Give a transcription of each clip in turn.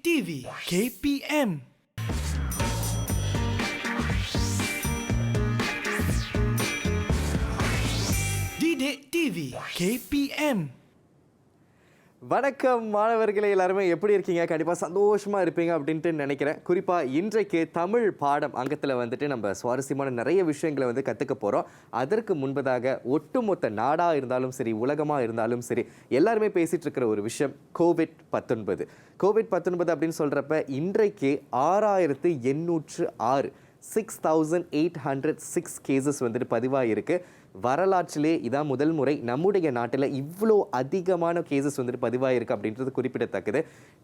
TV KPM. Didik TV KPM. வணக்கம் மாணவர்களே, எல்லாருமே எப்படி இருக்கீங்க? கண்டிப்பாக சந்தோஷமாக இருப்பீங்க அப்படின்ட்டு நினைக்கிறேன். குறிப்பாக இன்றைக்கு தமிழ் பாடம் அங்கத்தில் வந்துட்டு நம்ம சுவாரஸ்யமான நிறைய விஷயங்களை வந்து கற்றுக்க போகிறோம். அதற்கு முன்பதாக ஒட்டுமொத்த நாடாக இருந்தாலும் சரி, உலகமாக இருந்தாலும் சரி, எல்லாருமே பேசிகிட்டு இருக்கிற ஒரு விஷயம் கோவிட்-19. கோவிட்-19 அப்படின்னு சொல்கிறப்ப இன்றைக்கு 6806 6806 கேசஸ் வந்துட்டு பதிவாகிருக்கு. வரலாற்றிலே இதான் முதல் முறை நம்முடைய நாட்டில் இவ்வளோ அதிகமான கேசஸ் வந்துட்டு பதிவாயிருக்கு அப்படின்றது குறிப்பிடத்தக்கது.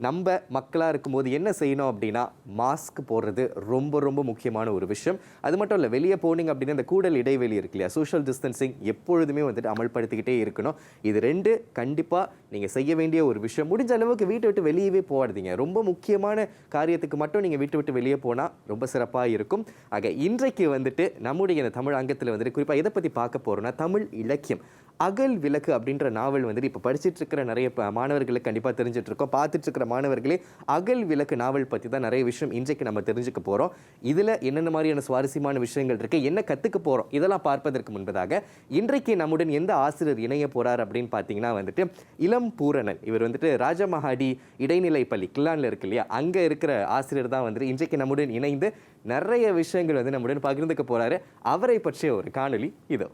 நம்ம மக்களாக இருக்கும்போது என்ன செய்யணும் அப்படின்னா, மாஸ்க் போடுறது ரொம்ப ரொம்ப முக்கியமான ஒரு விஷயம். அது மட்டும் இல்லை, வெளியே போனீங்க அப்படின்னா இந்த கூடல் இடைவெளி இருக்கு இல்லையா, சோஷியல் டிஸ்டன்சிங் எப்பொழுதுமே வந்துட்டு அமல்படுத்திக்கிட்டே இருக்கணும். இது ரெண்டு கண்டிப்பாக நீங்கள் செய்ய வேண்டிய ஒரு விஷயம். முடிஞ்ச அளவுக்கு வீட்டை விட்டு வெளியவே போகாதீங்க. ரொம்ப முக்கியமான காரியத்துக்கு மட்டும் நீங்கள் வீட்டை விட்டு வெளியே போனால் ரொம்ப சிறப்பாக இருக்கும். ஆக இன்றைக்கு வந்துட்டு நம்முடைய இந்த தமிழ் அங்கத்தில் வந்துட்டு குறிப்பாக இதை பற்றி பார்க்க போறோம்னா, தமிழ் இலக்கியம் அகல் விளக்கு அப்படின்ற நாவல் வந்துட்டு இப்போ படிச்சுட்டு இருக்கிற நிறைய மாணவர்களுக்கு கண்டிப்பாக தெரிஞ்சுட்டு இருக்கோம். பார்த்துட்டு இருக்கிற மாணவர்களே, அகல் விளக்கு நாவல் பற்றி தான் நிறைய விஷயம் இன்றைக்கு நம்ம தெரிஞ்சுக்க போகிறோம். இதில் என்னென்ன மாதிரியான சுவாரஸ்யமான விஷயங்கள் இருக்கு, என்ன கற்றுக்க போகிறோம், இதெல்லாம் பார்ப்பதற்கு முன்பதாக இன்றைக்கு நம்முடன் எந்த ஆசிரியர் இணைய போகிறார் அப்படின்னு பார்த்தீங்கன்னா வந்துட்டு இளம் பூரணன். இவர் வந்துட்டு ராஜமஹாடி இடைநிலை பள்ளி கில்லானில் இருக்கு இல்லையா, அங்கே இருக்கிற ஆசிரியர் தான் வந்துட்டு இன்றைக்கு நம்முடன் இணைந்து நிறைய விஷயங்கள் வந்து நம்முடன் பகிர்ந்துக்க போகிறாரு. அவரை பற்றிய ஒரு காணொலி இதோ.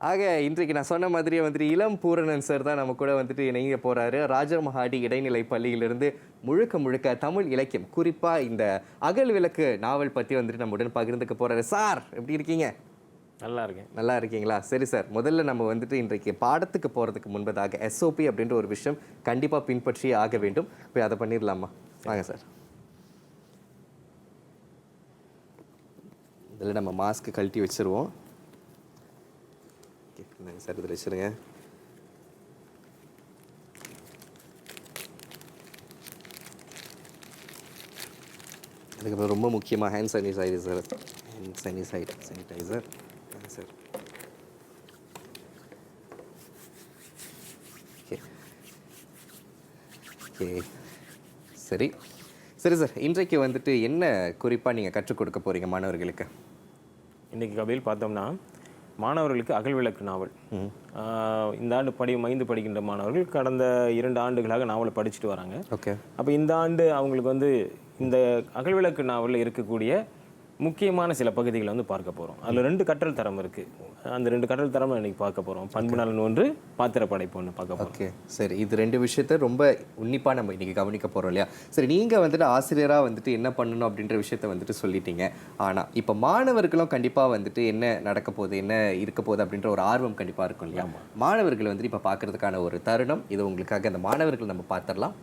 ஆக இன்றைக்கு நான் சொன்ன மாதிரியே வந்துட்டு இளம் பூரணன் சார் தான் நம்ம கூட வந்துட்டு இணைய போகிறாரு. ராஜமஹாடி இடைநிலை பள்ளியிலிருந்து முழுக்க தமிழ் இலக்கியம், குறிப்பாக இந்த அகல் விளக்கு நாவல் பற்றி வந்துட்டு நம்முடன் பகிர்ந்துக்க போகிறாரு. சார் எப்படி இருக்கீங்க? நல்லா இருக்கேன். நல்லா இருக்கீங்களா? சரி சார், முதல்ல நம்ம வந்துட்டு இன்றைக்கு பாடத்துக்கு போகிறதுக்கு முன்பதாக SOP அப்படின்ற ஒரு விஷயம் கண்டிப்பாக பின்பற்றியே ஆக வேண்டும். போய் அதை பண்ணிடலாமா? வாங்க சார். இதில் நம்ம மாஸ்க்கு கழட்டி வச்சுருவோம். சார் இதில் வச்சுருங்க. அதுக்கப்புறம் ரொம்ப முக்கியமாக ஹேண்ட் சானிடைசர் சார். ஓகே சரி சார், இன்றைக்கு வந்துட்டு என்ன குறிப்பாக நீங்கள் கற்றுக் கொடுக்க போகிறீங்க மாணவர்களுக்கு? இன்றைக்கி கபில் பார்த்தோம்னா, மாணவர்களுக்கு அகல் விளக்கு நாவல். இந்த ஆண்டு 5 படிக்கின்ற மாணவர்கள் கடந்த 2 ஆண்டுகளாக நாவலை படிச்சுட்டு வராங்க. ஓகே. அப்போ இந்த ஆண்டு அவங்களுக்கு வந்து இந்த அகல் விளக்கு நாவலில் இருக்கக்கூடிய முக்கியமான சில பகுதிகளை வந்து பார்க்க போகிறோம். அதில் 2 கற்றல் தரம் இருக்குது. அந்த 2 கற்றல் தரம் இன்றைக்கி பார்க்க போகிறோம். பண்பு நலன் ஒன்று, பாத்திர படைப்பு ஒன்று பார்க்க போகிறோம். ஓகே சரி, இது 2 விஷயத்த ரொம்ப உன்னிப்பாக நம்ம இன்றைக்கி கவனிக்க போகிறோம் இல்லையா? சரி, நீங்கள் வந்துட்டு ஆசிரியராக வந்துட்டு என்ன பண்ணணும் அப்படின்ற விஷயத்த வந்துட்டு சொல்லிட்டீங்க. ஆனால் இப்போ மாணவர்களும் கண்டிப்பாக வந்துட்டு என்ன நடக்க போகுது, என்ன இருக்க போகுது அப்படின்ற ஒரு ஆர்வம் கண்டிப்பாக இருக்கும் இல்லையா? மாணவர்கள் வந்துட்டு இப்போ பார்க்கறதுக்கான ஒரு தருணம் இது. உங்களுக்காக அந்த மாணவர்கள் நம்ம பார்த்துடலாம்.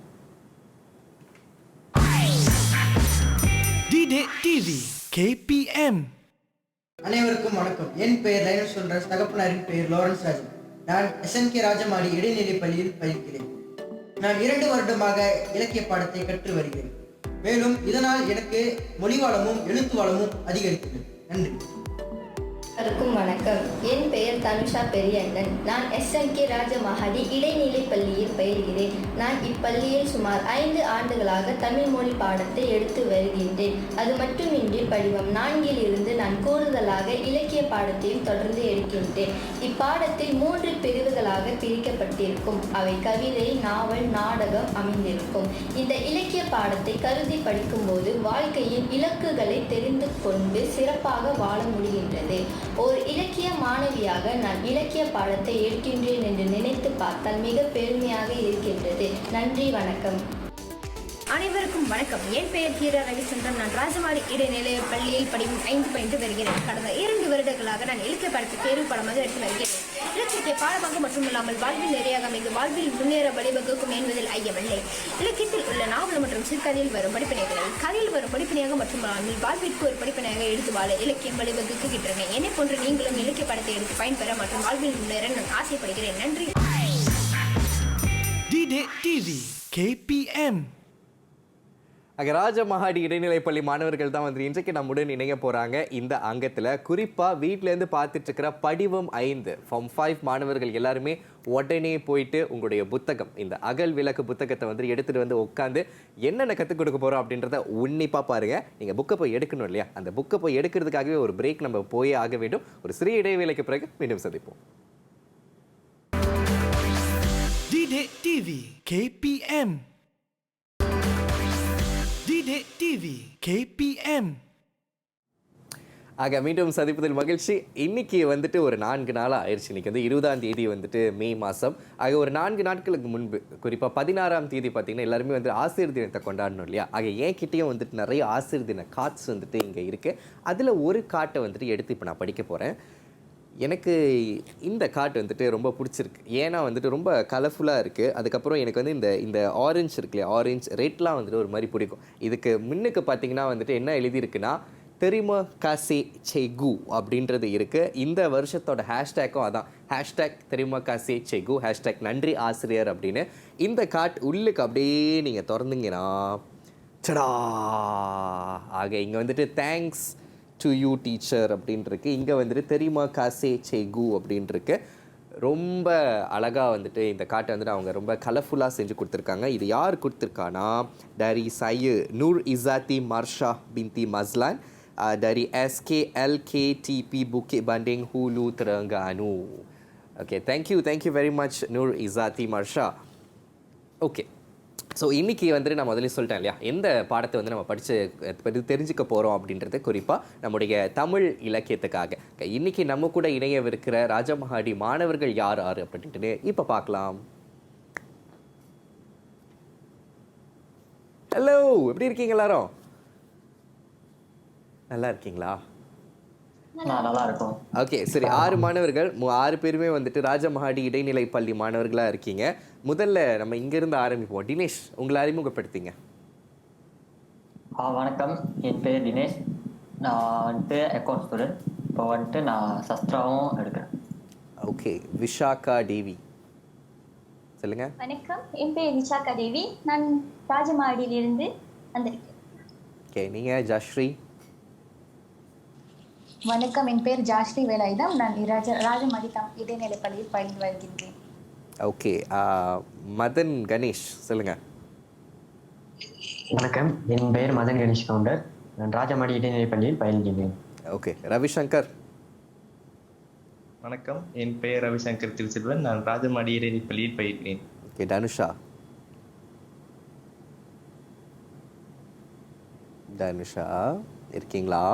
Didik TV KPM. அனைவருக்கும் வணக்கம். என் பெயர் லைனஸ் சொல்றேன். தகப்பனாரின் பெயர் லாரன்ஸ் ராஜன். நான் SNK ராஜமாடி இடைநிலை பள்ளியில் பயிர்க்கிறேன். நான் 2 வருடமாக இலக்கிய பாடத்தை கற்று வருகிறேன். மேலும் இதனால் எனக்கு மொழி வளமும் எழுத்து வளமும் அதிகரிக்கிறது. நன்றி. அனைவருக்கும் வணக்கம். என் பெயர் தனுஷா பெரியண்ணன். நான் SNK ராஜமஹாடி இடைநிலை பள்ளியில் பயிர்கிறேன். நான் இப்பள்ளியில் சுமார் 5 ஆண்டுகளாக தமிழ் மொழி பாடத்தை எடுத்து வருகின்றேன். அது மட்டுமின்றி படிவம் 4 இருந்து நான் கூடுதலாக இலக்கிய பாடத்தையும் தொடர்ந்து எடுக்கின்றேன். இப்பாடத்தில் 3 பிரிவுகளாக பிரிக்கப்பட்டிருக்கும். அவை கவிதை, நாவல், நாடகம் அமைந்திருக்கும். இந்த இலக்கிய பாடத்தை கருதி படிக்கும்போது வாழ்க்கையின் இலக்குகளை தெரிந்து கொண்டு சிறப்பாக வாழ முடிகின்றது. ஒரு இலக்கிய மாணவியாக நான் இலக்கிய பாடத்தை எடுக்கின்றேன் என்று நினைத்து பார்த்தால் மிக பெருமையாக இருக்கின்றது. நன்றி, வணக்கம். அனைவருக்கும் வணக்கம். என் பெயர் ஹீரா ரவிச்சந்திரன். நான் ராஜமாடி இடைநிலை பள்ளியில் படிக்கும் 5 பயின்று வருகிறேன். கடந்த 2 வருடங்களாக நான் இலக்கிய படத்தை தேர்வு படமாக எடுத்து வருகிறேன். இலக்கியத்தை பாடமாக மட்டுமில்லாமல் வாழ்வில் நிறையாக அமைந்து வாழ்வில் முன்னேற வழிவகுக்கும் என்பதில் ஐயமில்லை. இலக்கியத்தில் உள்ள நாவல் மற்றும் சிறுகதையில் வரும் படிப்பினைகளை கதையில் வரும் படிப்பினையாக மட்டுமில்லாமல் வாழ்விற்கு ஒரு படிப்பினையாக எடுத்து வாழ இலக்கியம் வழிவகுக்கின்றன. என்னை போன்று நீங்களும் இலக்கிய படத்தை எடுத்து பயன்பெற மற்றும் வாழ்வில் முன்னேற நான் ஆசைப்படுகிறேன். நன்றி. D-Day TV KPM. ராஜமஹாடி இடைநிலைப்பள்ளி மாணவர்கள் தான் வந்து இன்றைக்கு நம்முடன் இணைய போகிறாங்க. இந்த அங்கத்தில் குறிப்பாக வீட்டிலேருந்து பார்த்துட்டு இருக்கிற படிவம் 5 Form 5 மாணவர்கள் எல்லாருமே உடனே போயிட்டு உங்களுடைய புத்தகம், இந்த அகல் விளக்கு புத்தகத்தை வந்து எடுத்துகிட்டு வந்து உட்காந்து என்னென்ன கற்றுக் கொடுக்க போகிறோம் அப்படின்றத உன்னிப்பாக பாருங்கள். நீங்கள் புக்கை போய் எடுக்கணும் இல்லையா? அந்த புக்கை போய் எடுக்கிறதுக்காகவே ஒரு பிரேக் நம்ம போயே ஆக வேண்டும். ஒரு சிறிய இடைவேளைக்கு பிறகு மீண்டும் சந்திப்போம். D-Day TV KPM. D-Day TV KPM. மீண்டும் சந்திப்பதில் மகிழ்ச்சி. இன்னைக்கு வந்துட்டு ஒரு 4 நாளாக ஆயிடுச்சு. இன்னைக்கு வந்து 20ஆம் தேதி வந்துட்டு மே மாதம். ஒரு 4 நாட்களுக்கு முன்பு குறிப்பாக 16ஆம் தேதி பார்த்தீங்கன்னா எல்லாருமே வந்து ஆசிரியர் தினத்தை கொண்டாடணும் இல்லையா? என்கிட்டயும் வந்துட்டு நிறைய ஆசிரியர் தின கார்ட்ஸ் வந்துட்டு இங்கே இருக்குது. அதில் ஒரு கார்ட்டை வந்துட்டு எடுத்து இப்போ நான் படிக்க போகிறேன். எனக்கு இந்த கார்ட் வந்துட்டு ரொம்ப பிடிச்சிருக்கு. ஏன்னா வந்துட்டு ரொம்ப கலர்ஃபுல்லாக இருக்குது. அதுக்கப்புறம் எனக்கு வந்து இந்த ஆரஞ்சு இருக்கு இல்லையா, ஆரஞ்சு ரெட்லாம் வந்துட்டு ஒரு மாதிரி பிடிக்கும். இதுக்கு முன்னுக்கு பார்த்தீங்கன்னா வந்துட்டு என்ன எழுதியிருக்குன்னா தெரியுமா காசே செகு அப்படின்றது இருக்குது. இந்த வருஷத்தோட ஹேஷ்டேக்கும் அதான், ஹேஷ்டேக் தெரியுமா காசே செகு, ஹேஷ்டேக் நன்றி ஆசிரியர் அப்படின்னு. இந்த கார்ட் உள்ளுக்கு அப்படியே நீங்கள் திறந்தீங்கன்னா சடா இங்கே வந்துட்டு தேங்க்ஸ் டு யூ டீச்சர் அப்படின்ட்டுருக்கு. இங்கே வந்துட்டு தெரியுமா காசே செகு அப்படின்ட்டுருக்கு. ரொம்ப அழகாக வந்துட்டு இந்த காட்டை வந்துட்டு அவங்க ரொம்ப கலர்ஃபுல்லாக செஞ்சு கொடுத்துருக்காங்க. இது யார் கொடுத்துருக்கானா, டாரி சையு Nur Izzati Marsha binti Maslan dari SKLKTP Bukit Banding Hulu Terengganu. Okay, thank you very much Nur Izati Marsha. Okay, so இன்றைக்கி வந்துட்டு நான் முதல்ல சொல்லிட்டேன் இல்லையா, எந்த பாடத்தை வந்து நம்ம படித்து தெரிஞ்சுக்க போகிறோம் அப்படின்றது குறிப்பாக நம்முடைய தமிழ் இலக்கியத்துக்காக. இன்றைக்கி நம்ம கூட இணையவிருக்கிற ராஜமஹாடி மாணவர்கள் யார் அப்படின்ட்டு இப்போ பார்க்கலாம். ஹலோ, எப்படி இருக்கீங்க எல்லாரும்? நல்லா இருக்கீங்களா? நல்லா இருக்கும். ஓகே, சரி. 6 மாணவர்கள், 6 பேருமே வந்துட்டு ராஜமஹாடி இடைநிலை பள்ளி மாணவர்களாக இருக்கீங்க. முதல்ல நம்ம இங்கேருந்து ஆரம்பிப்போம். தினேஷ், உங்களை அறிமுகப்படுத்திங்க. வணக்கம், என் பேர் தினேஷ். நான் வந்துட்டு அக்கௌண்ட் ஸ்டூடெண்ட். இப்போ வந்துட்டு நான் சஸ்திராவும் எடுக்கிறேன். ஓகே, விஷாக்கா தேவி சொல்லுங்க. வணக்கம், என் பேர் விஷாக்கா தேவி. நான் ராஜமாடியிலிருந்து வந்திருக்கேன். ஓகே, நீங்கள் ஜாஸ்ரீ? வணக்கம், என் பேர் ஜாஸ்ரீ வேலாயுதம். நான் ராஜமாடி இடைநிலை பள்ளியில் பயின்று வருகின்றேன். ஓகே, மதன் கணேஷ் சொல்லுங்க. வணக்கம், என் பெயர் மதன் கணேஷ் கவுண்டர். நான் ராஜமாடி இடைநிலை பள்ளியில் பயில்கின்றேன். ஓகே, ரவிசங்கர்? வணக்கம், என் பெயர் ரவிசங்கர் திருச்செல்வன். நான் ராஜமாடி இடைநிலை பள்ளியில் பயில்கிறேன். ஓகே, தனுஷா? தனுஷா இருக்கீங்களா?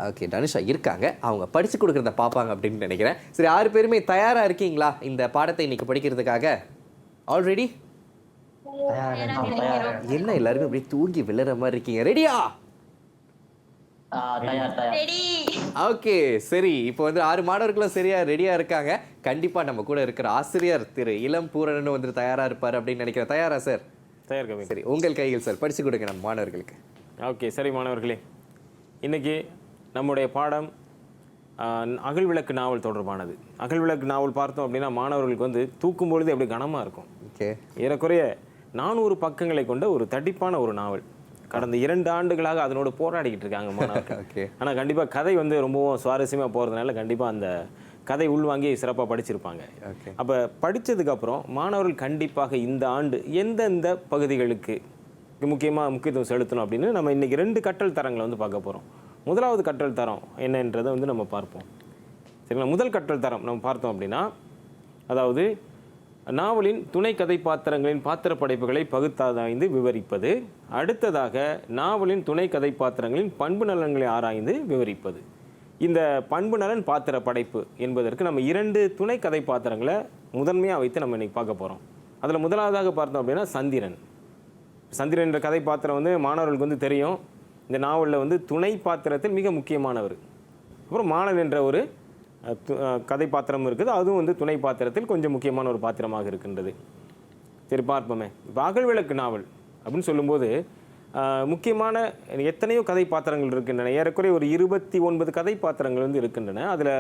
ஓகே, தனுஷா இருக்காங்க. அவங்க படிச்சு கொடுக்கறத பார்ப்பாங்க அப்படின்னு நினைக்கிறேன். சரி, 6 பேருமே தயாரா இருக்கீங்களா இந்த பாடத்தை இன்னைக்கு படிக்கிறதுக்காக? ஆல்ரெடி? என்ன எல்லாருமே அப்படியே தூங்கி விழுற மாதிரி இருக்கீங்க? ரெடியா? ஓகே, சரி. இப்போ வந்து 6 மாணவர்களும் சரியா ரெடியா இருக்காங்க. கண்டிப்பா நம்ம கூட இருக்கிற ஆசிரியர் திரு இளம் பூரணன் வந்து தயாரா இருப்பார் அப்படின்னு நினைக்கிறேன். தயாரா சார்? தயார். சரி, உங்கள் கையில் சார், படிச்சு கொடுங்க நம்ம மாணவர்களுக்கு. ஓகே, சரி மாணவர்களே, இன்றைக்கி நம்முடைய பாடம் அகல் விளக்கு நாவல் தொடர்பானது. அகல் விளக்கு நாவல் பார்த்தோம் அப்படின்னா மாணவர்களுக்கு வந்து தூக்கும் பொழுது அப்படி கனமாக இருக்கும். ஓகே, ஏறக்குறைய 400 பக்கங்களை கொண்ட ஒரு தடிப்பான ஒரு நாவல். கடந்த 2 ஆண்டுகளாக அதனோடு போராடிக்கிட்டு இருக்காங்க மாணவர்கள். ஓகே, ஆனால் கண்டிப்பாக கதை வந்து ரொம்பவும் சுவாரஸ்யமாக போகிறதுனால கண்டிப்பாக அந்த கதை உள்வாங்கி சிறப்பாக படிச்சிருப்பாங்க. ஓகே, அப்போ படித்ததுக்கப்புறம் மாணவர்கள் கண்டிப்பாக இந்த ஆண்டு எந்தெந்த பகுதிகளுக்கு முக்கியத்துவம் செலுத்தணும் அப்படின்னு நம்ம இன்றைக்கி 2 கற்றல் தரங்களை வந்து பார்க்க போகிறோம். முதலாவது கற்றல் தரம் என்னன்றதை வந்து நம்ம பார்ப்போம். சரிங்களா? முதல் கற்றல் தரம் நம்ம பார்த்தோம் அப்படின்னா, அதாவது நாவலின் துணை கதை பாத்திரங்களின் பாத்திர படைப்புகளை பகுத்தாராய்ந்து விவரிப்பது. அடுத்ததாக நாவலின் துணை கதை பாத்திரங்களின் பண்பு நலன்களை ஆராய்ந்து விவரிப்பது. இந்த பண்பு நலன் பாத்திர படைப்பு என்பதற்கு நம்ம 2 துணை கதை பாத்திரங்களை முதன்மையாக வைத்து நம்ம இன்னைக்கு பார்க்க போகிறோம். அதில் முதலாவதாக பார்த்தோம் அப்படின்னா சந்திரன். சந்திரன் என்ற கதை பாத்திரம் வந்து மாணவர்களுக்கு வந்து தெரியும். இந்த நாவலில் வந்து துணை பாத்திரத்தில் மிக முக்கியமானவர். அப்புறம் மாலன் என்ற ஒரு கதை பாத்திரம் இருக்குது, அதுவும் வந்து துணை பாத்திரத்தில் கொஞ்சம் முக்கியமான ஒரு பாத்திரமாக இருக்கின்றது. சரி பார்ப்போமே. இப்போ அகல்விளக்கு நாவல் அப்படின்னு சொல்லும்போது முக்கியமான எத்தனையோ கதை பாத்திரங்கள் இருக்கின்றன. ஏறக்குறைய ஒரு 29 கதை பாத்திரங்கள் வந்து இருக்கின்றன. அதில்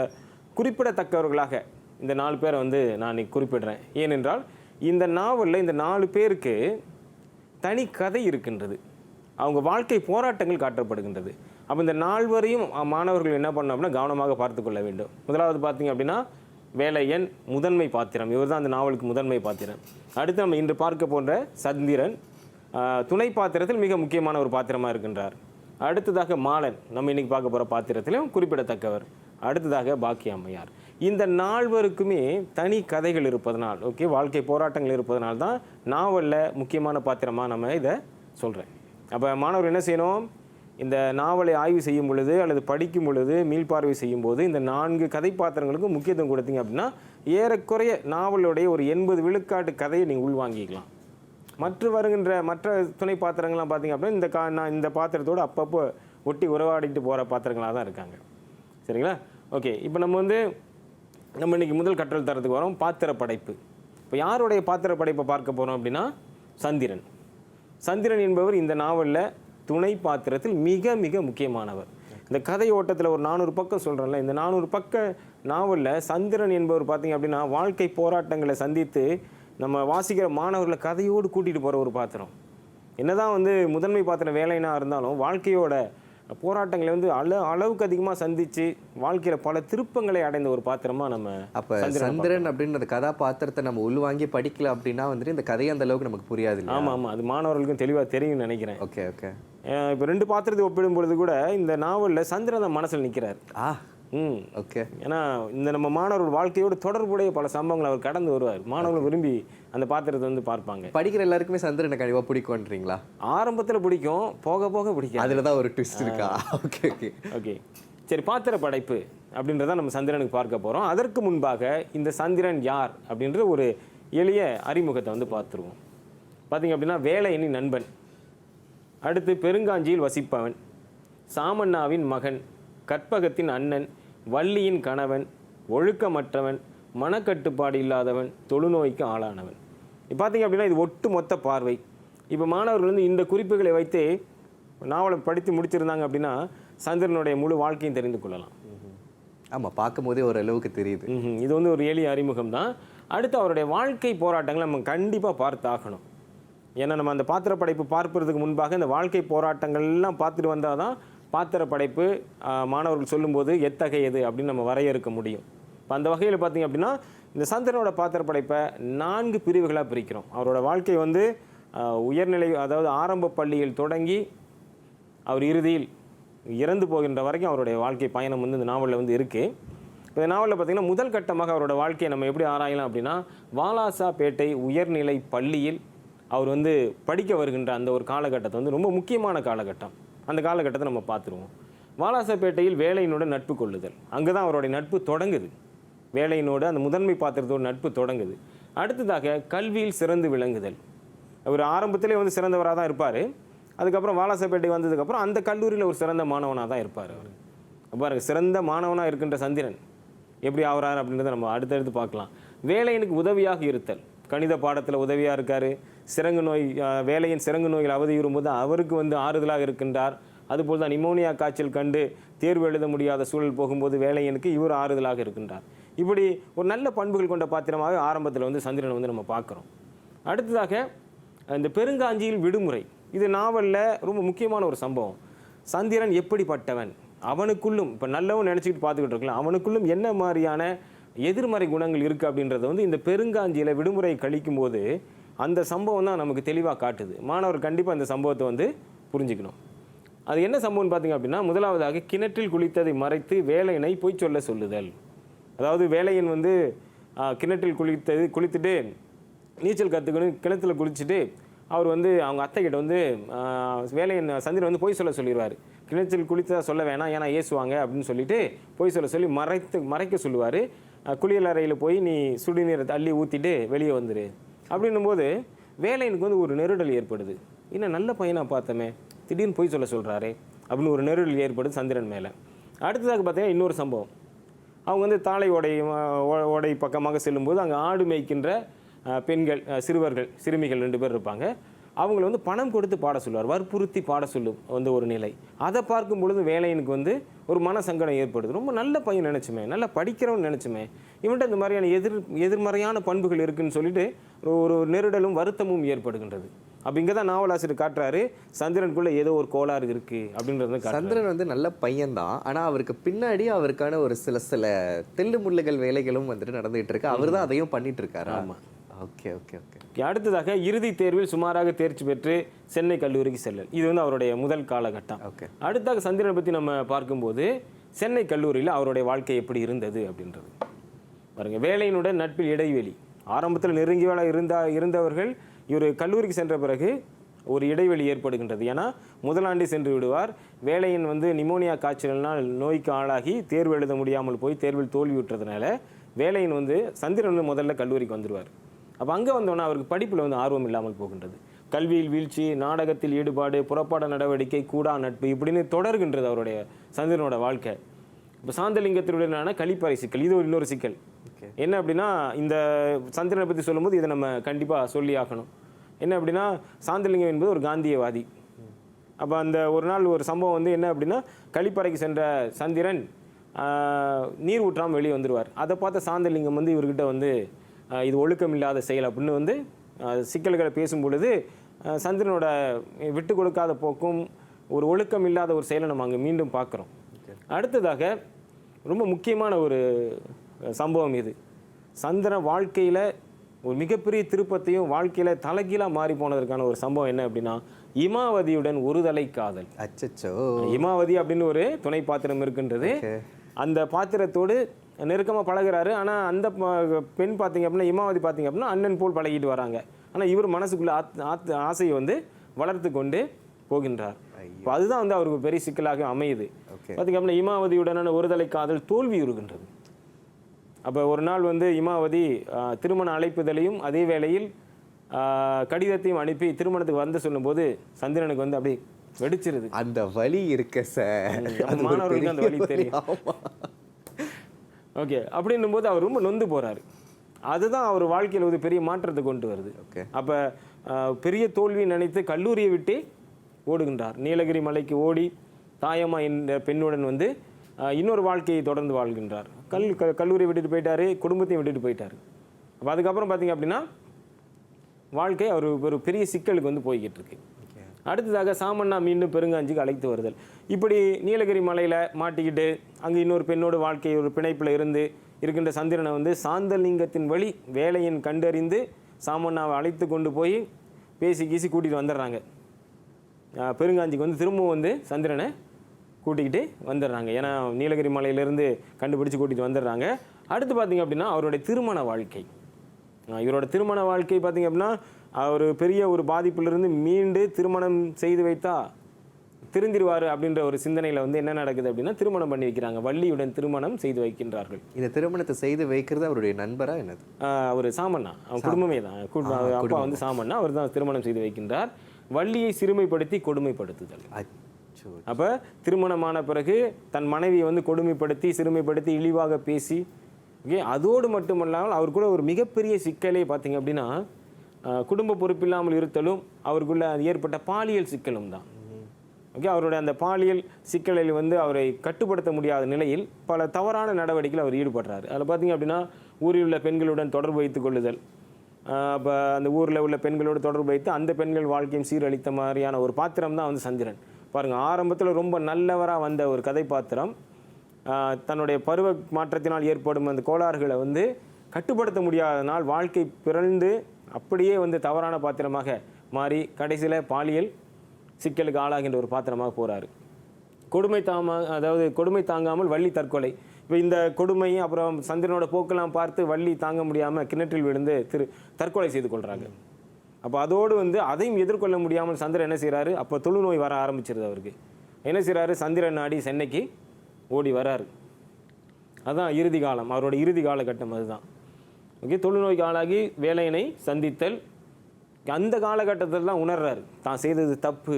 குறிப்பிடத்தக்கவர்களாக இந்த 4 பேரை வந்து நான் குறிப்பிடுறேன். ஏனென்றால் இந்த நாவலில் இந்த 4 பேருக்கு தனி கதை இருக்கின்றது. அவங்க வாழ்க்கை போராட்டங்கள் காட்டப்படுகின்றது. அப்போ இந்த 4 வரையும் மாணவர்கள் என்ன பண்ணணும் அப்படின்னா கவனமாக பார்த்து கொள்ள வேண்டும். முதலாவது பார்த்தீங்க அப்படின்னா வேலையன் முதன்மை பாத்திரம். இவர் தான் அந்த நாவலுக்கு முதன்மை பாத்திரம். அடுத்து நம்ம இன்று பார்க்க போன்ற சந்திரன் துணை பாத்திரத்தில் மிக முக்கியமான ஒரு பாத்திரமாக இருக்கின்றார். அடுத்ததாக மாலன் நம்ம இன்னைக்கு பார்க்க போகிற பாத்திரத்திலும் குறிப்பிடத்தக்கவர். அடுத்ததாக பாக்கிய அம்மையார். இந்த 4 தனி கதைகள் இருப்பதனால், ஓகே, வாழ்க்கை போராட்டங்கள் இருப்பதனால் தான் நாவலில் முக்கியமான பாத்திரமாக நம்ம இதை சொல்கிறேன். அப்போ மாணவர் என்ன செய்யணும்? இந்த நாவலை ஆய்வு செய்யும் பொழுது அல்லது படிக்கும் பொழுது மீள்பார்வை செய்யும் போது இந்த 4 கதை பாத்திரங்களுக்கும் முக்கியத்துவம் கொடுத்தீங்க அப்படின்னா ஏறக்குறைய நாவலுடைய ஒரு 80 விழுக்காட்டு கதையை நீங்கள் உள்வாங்கிக்கலாம். மற்ற துணை பாத்திரங்கள்லாம் பார்த்தீங்க அப்படின்னா இந்த பாத்திரத்தோடு அப்பப்போ ஒட்டி உறவாடிட்டு போகிற பாத்திரங்களாக தான் இருக்காங்க. சரிங்களா? ஓகே, இப்போ நம்ம இன்றைக்கி முதல் கற்றல் தரத்துக்கு வரோம், பாத்திர படைப்பு. இப்போ யாருடைய பாத்திர படைப்பை பார்க்க போகிறோம் அப்படின்னா சந்திரன். சந்திரன் என்பவர் இந்த நாவலில் துணை பாத்திரத்தில் மிக மிக முக்கியமானவர். இந்த கதை ஓட்டத்தில் ஒரு 400 பக்கம் சொல்கிறேன்ல, இந்த 400 பக்க நாவலில் சந்திரன் என்பவர் பார்த்தீங்க அப்படின்னா வாழ்க்கை போராட்டங்களை சந்தித்து நம்ம வாசிக்கிற மாணவர்களை கதையோடு கூட்டிகிட்டு போகிற ஒரு பாத்திரம். என்னதான் வந்து முதன்மை பாத்திரம் வேலைனாக இருந்தாலும் வாழ்க்கையோட போராட்டங்களை வந்து அளவுக்கு அதிகமாக சந்தித்து வாழ்க்கையில் பல திருப்பங்களை அடைந்த ஒரு பாத்திரமாக நம்ம. அப்போ சந்திரன் அப்படின்ற கதாபாத்திரத்தை நம்ம உள்வாங்கி படிக்கல அப்படின்னா வந்துட்டு இந்த கதையை அந்த அளவுக்கு நமக்கு புரியாது. ஆமாம், அது மாணவர்களுக்கும் தெளிவாக தெரியும்னு நினைக்கிறேன். ஓகே. இப்போ 2 பாத்திரத்தை ஒப்பிடும் பொழுது கூட இந்த நாவலில் சந்திரன் தான் மனசில் நிற்கிறார். ஓகே. ஏன்னா இந்த நம்ம மாணவர்கள் வாழ்க்கையோடு தொடர்புடைய பல சம்பவங்களை அவர் கடந்து வருவார். மாணவர்கள் விரும்பி அந்த பாத்திரத்தை வந்து பார்ப்பாங்க. படிக்கிற எல்லாருக்குமே சந்திரனை கண்டிப்பாக பிடிக்கும்ன்றீங்களா? ஆரம்பத்தில் பிடிக்கும், போக போக பிடிக்கும். அதில் தான் ஒரு ட்விஸ்ட் இருக்கா? ஓகே. சரி, பாத்திர படைப்பு அப்படின்றத நம்ம சந்திரனுக்கு பார்க்க போகிறோம். அதற்கு முன்பாக இந்த சந்திரன் யார் அப்படின்ற ஒரு எளிய அறிமுகத்தை வந்து பார்த்துருவோம். பார்த்தீங்க அப்படின்னா வேலையனின் நண்பன், அடுத்து பெருங்காஞ்சியில் வசிப்பவன், சாமண்ணாவின் மகன், கற்பகத்தின் அண்ணன், வள்ளியின் கணவன், ஒழுக்கமற்றவன், மனக்கட்டுப்பாடு இல்லாதவன், தொழுநோய்க்கு ஆளானவன். இப்போ பார்த்தீங்க அப்படின்னா இது ஒட்டு மொத்த பார்வை. இப்போ மாணவர்கள் வந்து இந்த குறிப்புகளை வைத்து நாவலை படித்து முடிச்சிருந்தாங்க அப்படின்னா சந்திரனுடைய முழு வாழ்க்கையும் தெரிந்து கொள்ளலாம். ஆமாம், பார்க்கும்போதே ஓரளவுக்கு தெரியுது. இது வந்து ஒரு எளிய அறிமுகம் தான். அடுத்து அவருடைய வாழ்க்கை போராட்டங்களை நம்ம கண்டிப்பாக பார்த்தாகணும். ஏன்னா நம்ம அந்த பாத்திர படைப்பு பார்ப்பதற்கு முன்பாக இந்த வாழ்க்கை போராட்டங்கள்லாம் பார்த்துட்டு வந்தால் தான் பாத்திர படைப்பு மாணவர்கள் சொல்லும்போது எத்தகையது அப்படின்னு நம்ம வரையறுக்க முடியும். இப்போ அந்த வகையில் பார்த்திங்க அப்படின்னா இந்த சந்திரனோட பாத்திர படைப்பை 4 பிரிவுகளாக பிரிக்கிறோம். அவரோட வாழ்க்கை வந்து உயர்நிலை, அதாவது ஆரம்ப பள்ளியில் தொடங்கி அவர் இறுதியில் இறந்து போகின்ற வரைக்கும் அவருடைய வாழ்க்கை பயணம் வந்து இந்த நாவலில் வந்து இருக்குது. இந்த நாவலில் பார்த்திங்கன்னா முதல் கட்டமாக அவரோட வாழ்க்கையை நம்ம எப்படி ஆராயலாம் அப்படின்னா வாலாசாபேட்டை உயர்நிலை பள்ளியில் அவர் வந்து படிக்க வருகின்ற அந்த ஒரு காலகட்டத்தை வந்து ரொம்ப முக்கியமான காலகட்டம். அந்த காலகட்டத்தை நம்ம பார்த்துருவோம். வாலாசாபேட்டையில் வேலையினோட நட்பு கொள்ளுதல், அங்கே தான் அவருடைய நட்பு தொடங்குது. வேலையினோடு அந்த முதன்மை பாத்திரத்தோட நட்பு தொடங்குது. அடுத்ததாக கல்வியில் சிறந்து விளங்குதல். அவர் ஆரம்பத்திலே வந்து சிறந்தவராக தான் இருப்பார். அதுக்கப்புறம் வாலாசாபேட்டை வந்ததுக்கப்புறம் அந்த கல்லூரியில் ஒரு சிறந்த மாணவனாக தான் இருப்பார். அவர் பாருங்க, சிறந்த மாணவனாக இருக்கின்ற சந்திரன் எப்படி ஆகிறார் அப்படின்றத நம்ம அடுத்தடுத்து பார்க்கலாம். வேலையனுக்கு உதவியாக இருத்தல், கணித பாடத்தில் உதவியாக இருக்கார். சிரங்கு நோய், வேலையின் சிரங்கு நோயில் அவதியுறும்போது அவருக்கு வந்து ஆறுதலாக இருக்கின்றார். அதுபோல் தான் நிமோனியா காய்ச்சல் கண்டு தேர்வு எழுத முடியாத சூழல் போகும்போது வேலையனுக்கு இவர் ஆறுதலாக இருக்கின்றார். இப்படி ஒரு நல்ல பண்புகள் கொண்ட பாத்திரமாக ஆரம்பத்தில் வந்து சந்திரனை வந்து நம்ம பார்க்குறோம். அடுத்ததாக இந்த பெருங்காஞ்சியில் விடுமுறை, இது நாவலில் ரொம்ப முக்கியமான ஒரு சம்பவம். சந்திரன் எப்படிப்பட்டவன், அவனுக்குள்ளும் இப்போ நல்லவன் நினச்சிக்கிட்டு பார்த்துக்கிட்டு இருக்கலாம், அவனுக்குள்ளும் என்ன மாதிரியான எதிர்மறை குணங்கள் இருக்குது அப்படின்றத வந்து இந்த பெருங்காஞ்சியில் விடுமுறை கழிக்கும் போது அந்த சம்பவம் தான் நமக்கு தெளிவாக காட்டுது. மாணவர் கண்டிப்பாக இந்த சம்பவத்தை வந்து புரிஞ்சுக்கணும். அது என்ன சம்பவம்னு பார்த்தீங்க அப்படின்னா முதலாவதாக கிணற்றில் குளித்ததை மறைத்து வேலையனை பொய் சொல்ல சொல்லுதல். அதாவது வேலையன் வந்து கிணற்றில் குளித்துட்டு நீச்சல் கற்றுக்கணும், கிணத்துல குளிச்சுட்டு அவர் வந்து அவங்க அத்தை கிட்ட வந்து வேலையின் சந்திரன் வந்து பொய் சொல்ல சொல்லிடுவார். கிணற்றில் குளித்தா சொல்ல வேணாம், ஏன்னா ஏசுவாங்க அப்படின்னு சொல்லிட்டு பொய் சொல்ல சொல்லி மறைக்க சொல்லுவார். குளியல் அறையில் போய் நீ சுடுநீரை அள்ளி ஊற்றிட்டு வெளியே வந்துடு அப்படின்னும்போது வேலையனுக்கு வந்து ஒரு நெருடல் ஏற்படுது. இன்னும் நல்ல பையனாக பார்த்தோமே, திடீர்னு பொய் சொல்ல சொல்கிறாரு அப்படின்னு ஒரு நெருடல் ஏற்படுது சந்திரன் மேலே. அடுத்ததாக பார்த்தீங்கன்னா இன்னொரு சம்பவம். அவங்க வந்து தாளை ஓடை பக்கமாக செல்லும்போது அங்கே ஆடு மேய்க்கின்ற பெண்கள், சிறுமிகள் 2 பேர் இருப்பாங்க. அவங்கள வந்து பணம் கொடுத்து பாட சொல்லுவார், வற்புறுத்தி பாட சொல்லும் வந்து ஒரு நிலை. அதை பார்க்கும் பொழுது வேலையனுக்கு வந்து ஒரு மன சங்கடம் ஏற்படுது. ரொம்ப நல்ல பையன் நினச்சுமே, நல்லா படிக்கிறவன் நினச்சுமே, இவன்ட்ட இந்த மாதிரியான எதிர்மறையான பண்புகள் இருக்குன்னு சொல்லிட்டு ஒரு நெருடலும் வருத்தமும் ஏற்படுகின்றது. அப்போ இங்கே தான் நாவலாசிரியர் காட்டுறாரு, சந்திரனுக்குள்ளே ஏதோ ஒரு கோளாறு இருக்குது அப்படின்றது. சந்திரன் வந்து நல்ல பையன்தான், ஆனால் அவருக்கு பின்னாடி அவருக்கான ஒரு சில தெல்லு முள்ளுகள் வேலைகளும் வந்துட்டு நடந்துகிட்டு இருக்கு. அவர் தான் அதையும் பண்ணிட்டு இருக்காரு. ஆமாம். Okay okay okay. அடுத்ததாக இறுதி தேர்வில் சுமாராக தேர்ச்சி பெற்று சென்னை கல்லூரிக்கு செல்லல். இது வந்து அவருடைய முதல் காலகட்டம். ஓகே. அடுத்தாக சந்திரனை பற்றி நம்ம பார்க்கும்போது சென்னை கல்லூரியில் அவருடைய வாழ்க்கை எப்படி இருந்தது அப்படின்றது பாருங்கள். வேலையினுடன் நட்பில் இடைவெளி. ஆரம்பத்தில் நெருங்கிய இருந்தவர்கள் இவர் கல்லூரிக்கு சென்ற பிறகு ஒரு இடைவெளி ஏற்படுகின்றது. ஏன்னா முதலாண்டு சென்று விடுவார். வேலையின் வந்து நிமோனியா காய்ச்சல்னால் நோய்க்கு ஆளாகி தேர்வு எழுத முடியாமல் போய் தேர்வில் தோல்வியுற்றதுனால வேலையின் வந்து சந்திரன் வந்து முதல்ல கல்லூரிக்கு வந்துடுவார். அப்போ அங்கே வந்தோன்னா அவருக்கு படிப்பில் வந்து ஆர்வம் இல்லாமல் போகின்றது. கல்வியில் வீழ்ச்சி, நாடகத்தில் ஈடுபாடு, புறப்பாட நடவடிக்கை, கூடா நட்பு இப்படின்னு தொடர்கின்றது அவருடைய சந்திரனோட வாழ்க்கை. இப்போ சாந்தலிங்கத்தினுடனான கழிப்பறை சிக்கல், இது ஒரு இன்னொரு சிக்கல். என்ன அப்படின்னா, இந்த சந்திரனை பற்றி சொல்லும்போது இதை நம்ம கண்டிப்பாக சொல்லி ஆகணும். என்ன அப்படின்னா, சாந்தலிங்கம் என்பது ஒரு காந்தியவாதி. அப்போ அந்த ஒரு நாள் ஒரு சம்பவம் வந்து என்ன அப்படின்னா, கழிப்பறைக்கு சென்ற சந்திரன் நீர் ஊற்றாமல் வெளியே வந்துடுவார். அதை பார்த்த சாந்தலிங்கம் வந்து இவர்கிட்ட வந்து இது ஒழுக்கம் இல்லாத செயல் அப்படின்னு வந்து சிக்கல்களை பேசும் பொழுது சந்திரனோட விட்டு கொடுக்காத போக்கும் ஒரு ஒழுக்கம் இல்லாத ஒரு செயலை நம்ம அங்கே மீண்டும் பார்க்குறோம். அடுத்ததாக ரொம்ப முக்கியமான ஒரு சம்பவம் இது. சந்திரன் வாழ்க்கையில் ஒரு மிகப்பெரிய திருப்பத்தையும் வாழ்க்கையில் தலைகீழாக மாறி போனதற்கான ஒரு சம்பவம் என்ன அப்படின்னா, இமாவதியுடன் ஒரு தலை காதல். அச்சச்சோ. இமாவதி அப்படின்னு ஒரு துணை பாத்திரம் இருக்கின்றது. அந்த பாத்திரத்தோடு நெருக்கமாக பழகிறாரு. ஆனால் அந்த பெண் பார்த்தீங்க அப்படின்னா, இமாவதி பார்த்தீங்க அப்படின்னா அண்ணன் போல் பழகிட்டு வராங்க. ஆனால் இவர் மனசுக்குள்ள ஆசையை வந்து வளர்த்து கொண்டு போகின்றார். இப்போ அதுதான் வந்து அவருக்கு பெரிய சிக்கலாக அமையுது. பார்த்தீங்க அப்படின்னா இமாவதியுடனான ஒருதலை காதல் தோல்வி உறுகின்றது. அப்போ ஒரு நாள் வந்து இமாவதி திருமண அழைப்புதலையும் அதே வேளையில் கடிதத்தையும் அனுப்பி திருமணத்துக்கு வந்து சொல்லும்போது சந்திரனுக்கு வந்து அப்படி வெடிச்சிருது. அந்த வலி இருக்க சார், மாணவர்களுக்கு அந்த வலி தெரியும். ஓகே, அப்படின்னும் போது அவர் ரொம்ப நொந்து போகிறாரு. அதுதான் அவர் வாழ்க்கையில் ஒரு பெரிய மாற்றத்தை கொண்டு வருது. அப்போ பெரிய தோல்வி நினைத்து கல்லூரியை விட்டு ஓடுகின்றார். நீலகிரி மலைக்கு ஓடி தாயம்மா என்ற பெண்ணுடன் வந்து இன்னொரு வாழ்க்கையை தொடர்ந்து வாழ்கின்றார். கல்லூரியை விட்டுட்டு போயிட்டாரு, குடும்பத்தையும் விட்டுட்டு போயிட்டார். அப்போ அதுக்கப்புறம் பார்த்தீங்க அப்படின்னா வாழ்க்கை அவர் ஒரு பெரிய சிக்கலுக்கு வந்து போய்கிட்டு இருக்கு. அடுத்ததாக சாமண்ணா மீண்டும் பெருங்காஞ்சிக்கு அழைத்து வருதல். இப்படி நீலகிரி மலையில் மாட்டிக்கிட்டு அங்கே இன்னொரு பெண்ணோட வாழ்க்கை ஒரு பிணைப்பில் இருக்கின்ற சந்திரனை வந்து சாந்தலிங்கத்தின் வழி வேலையின் கண்டறிந்து சாமண்ணாவை அழைத்து கொண்டு போய் பேசி கீசி கூட்டிகிட்டு வந்துடுறாங்க. பெருங்காஞ்சிக்கு வந்து திரும்பவும் வந்து சந்திரனை கூட்டிக்கிட்டு வந்துடுறாங்க. ஏன்னா நீலகிரி மலையிலேருந்து கண்டுபிடிச்சி கூட்டிகிட்டு வந்துடுறாங்க. அடுத்து பார்த்திங்க அப்படின்னா அவருடைய திருமண வாழ்க்கை. இவரோட திருமண வாழ்க்கை பார்த்திங்க அப்படின்னா அவர் பெரிய ஒரு பாதிப்பிலிருந்து மீண்டு திருமணம் செய்து வைத்தா திருந்திடுவார் அப்படின்ற ஒரு சிந்தனையில் வந்து என்ன நடக்குது அப்படின்னா திருமணம் பண்ணி வைக்கிறாங்க. வள்ளியுடன் திருமணம் செய்து வைக்கின்றார்கள். இந்த திருமணத்தை செய்து வைக்கிறது அவருடைய நண்பரா என்னது? அவர் சாமண்ணா, அவன் குடும்பமே தான். அப்பா வந்து சாமண்ணா, அவர் தான் திருமணம் செய்து வைக்கின்றார். வள்ளியை சிறுமைப்படுத்தி கொடுமைப்படுத்துதல். அப்போ திருமணமான பிறகு தன் மனைவியை வந்து கொடுமைப்படுத்தி சிறுமைப்படுத்தி இழிவாக பேசி, ஓகே, அதோடு மட்டுமல்லாமல் அவர் கூட ஒரு மிகப்பெரிய சிக்கலே பார்த்தீங்க அப்படின்னா குடும்ப பொறுப்பில்லாமல் இருத்தலும் அவருக்குள்ள ஏற்பட்ட பாலியல் சிக்கலும் தான். ஓகே, அவருடைய அந்த பாலியல் சிக்கலில் வந்து அவரை கட்டுப்படுத்த முடியாத நிலையில் பல தவறான நடவடிக்கையில் அவர் ஈடுபடுறாரு. அதில் பார்த்தீங்க அப்படின்னா ஊரில் உள்ள பெண்களுடன் தொடர்பு வைத்துக் கொள்ளுதல். அப்போ அந்த ஊரில் உள்ள பெண்களோடு தொடர்பு வைத்து அந்த பெண்கள் வாழ்க்கையும் சீரழித்த மாதிரியான ஒரு பாத்திரம் தான் வந்து சந்திரன். பாருங்கள், ஆரம்பத்தில் ரொம்ப நல்லவராக வந்த ஒரு கதை பாத்திரம் தன்னுடைய பருவ மாற்றத்தினால் ஏற்படும் அந்த கோளாறுகளை வந்து கட்டுப்படுத்த முடியாதனால் வாழ்க்கை பிறந்து அப்படியே வந்து தவறான பாத்திரமாக மாறி கடைசியில் பாலியல் சிக்கலுக்கு ஆளாகின்ற ஒரு பாத்திரமாக போகிறாரு. கொடுமை தாங்காமல் வள்ளி தற்கொலை. இப்போ இந்த கொடுமை அப்புறம் சந்திரனோட போக்கெல்லாம் பார்த்து வள்ளி தாங்க முடியாமல் கிணற்றில் விழுந்து தற்கொலை செய்து கொள்கிறாங்க. அப்போ அதோடு வந்து அதையும் எதிர்கொள்ள முடியாமல் சந்திரன் என்ன செய்கிறாரு, அப்போ தொழுநோய் வர ஆரம்பிச்சிருது அவருக்கு. என்ன செய்கிறாரு, சந்திரன் நாடி சென்னைக்கு ஓடி வராரு. அதுதான் இறுதி காலம், அவரோட இறுதி காலகட்டம் அதுதான். ஓகே, தொழுநோய்க்கு ஆளாகி வேலையினை சந்தித்தல். அந்த காலகட்டத்தில் தான் உணர்றாரு தான் செய்தது தப்பு.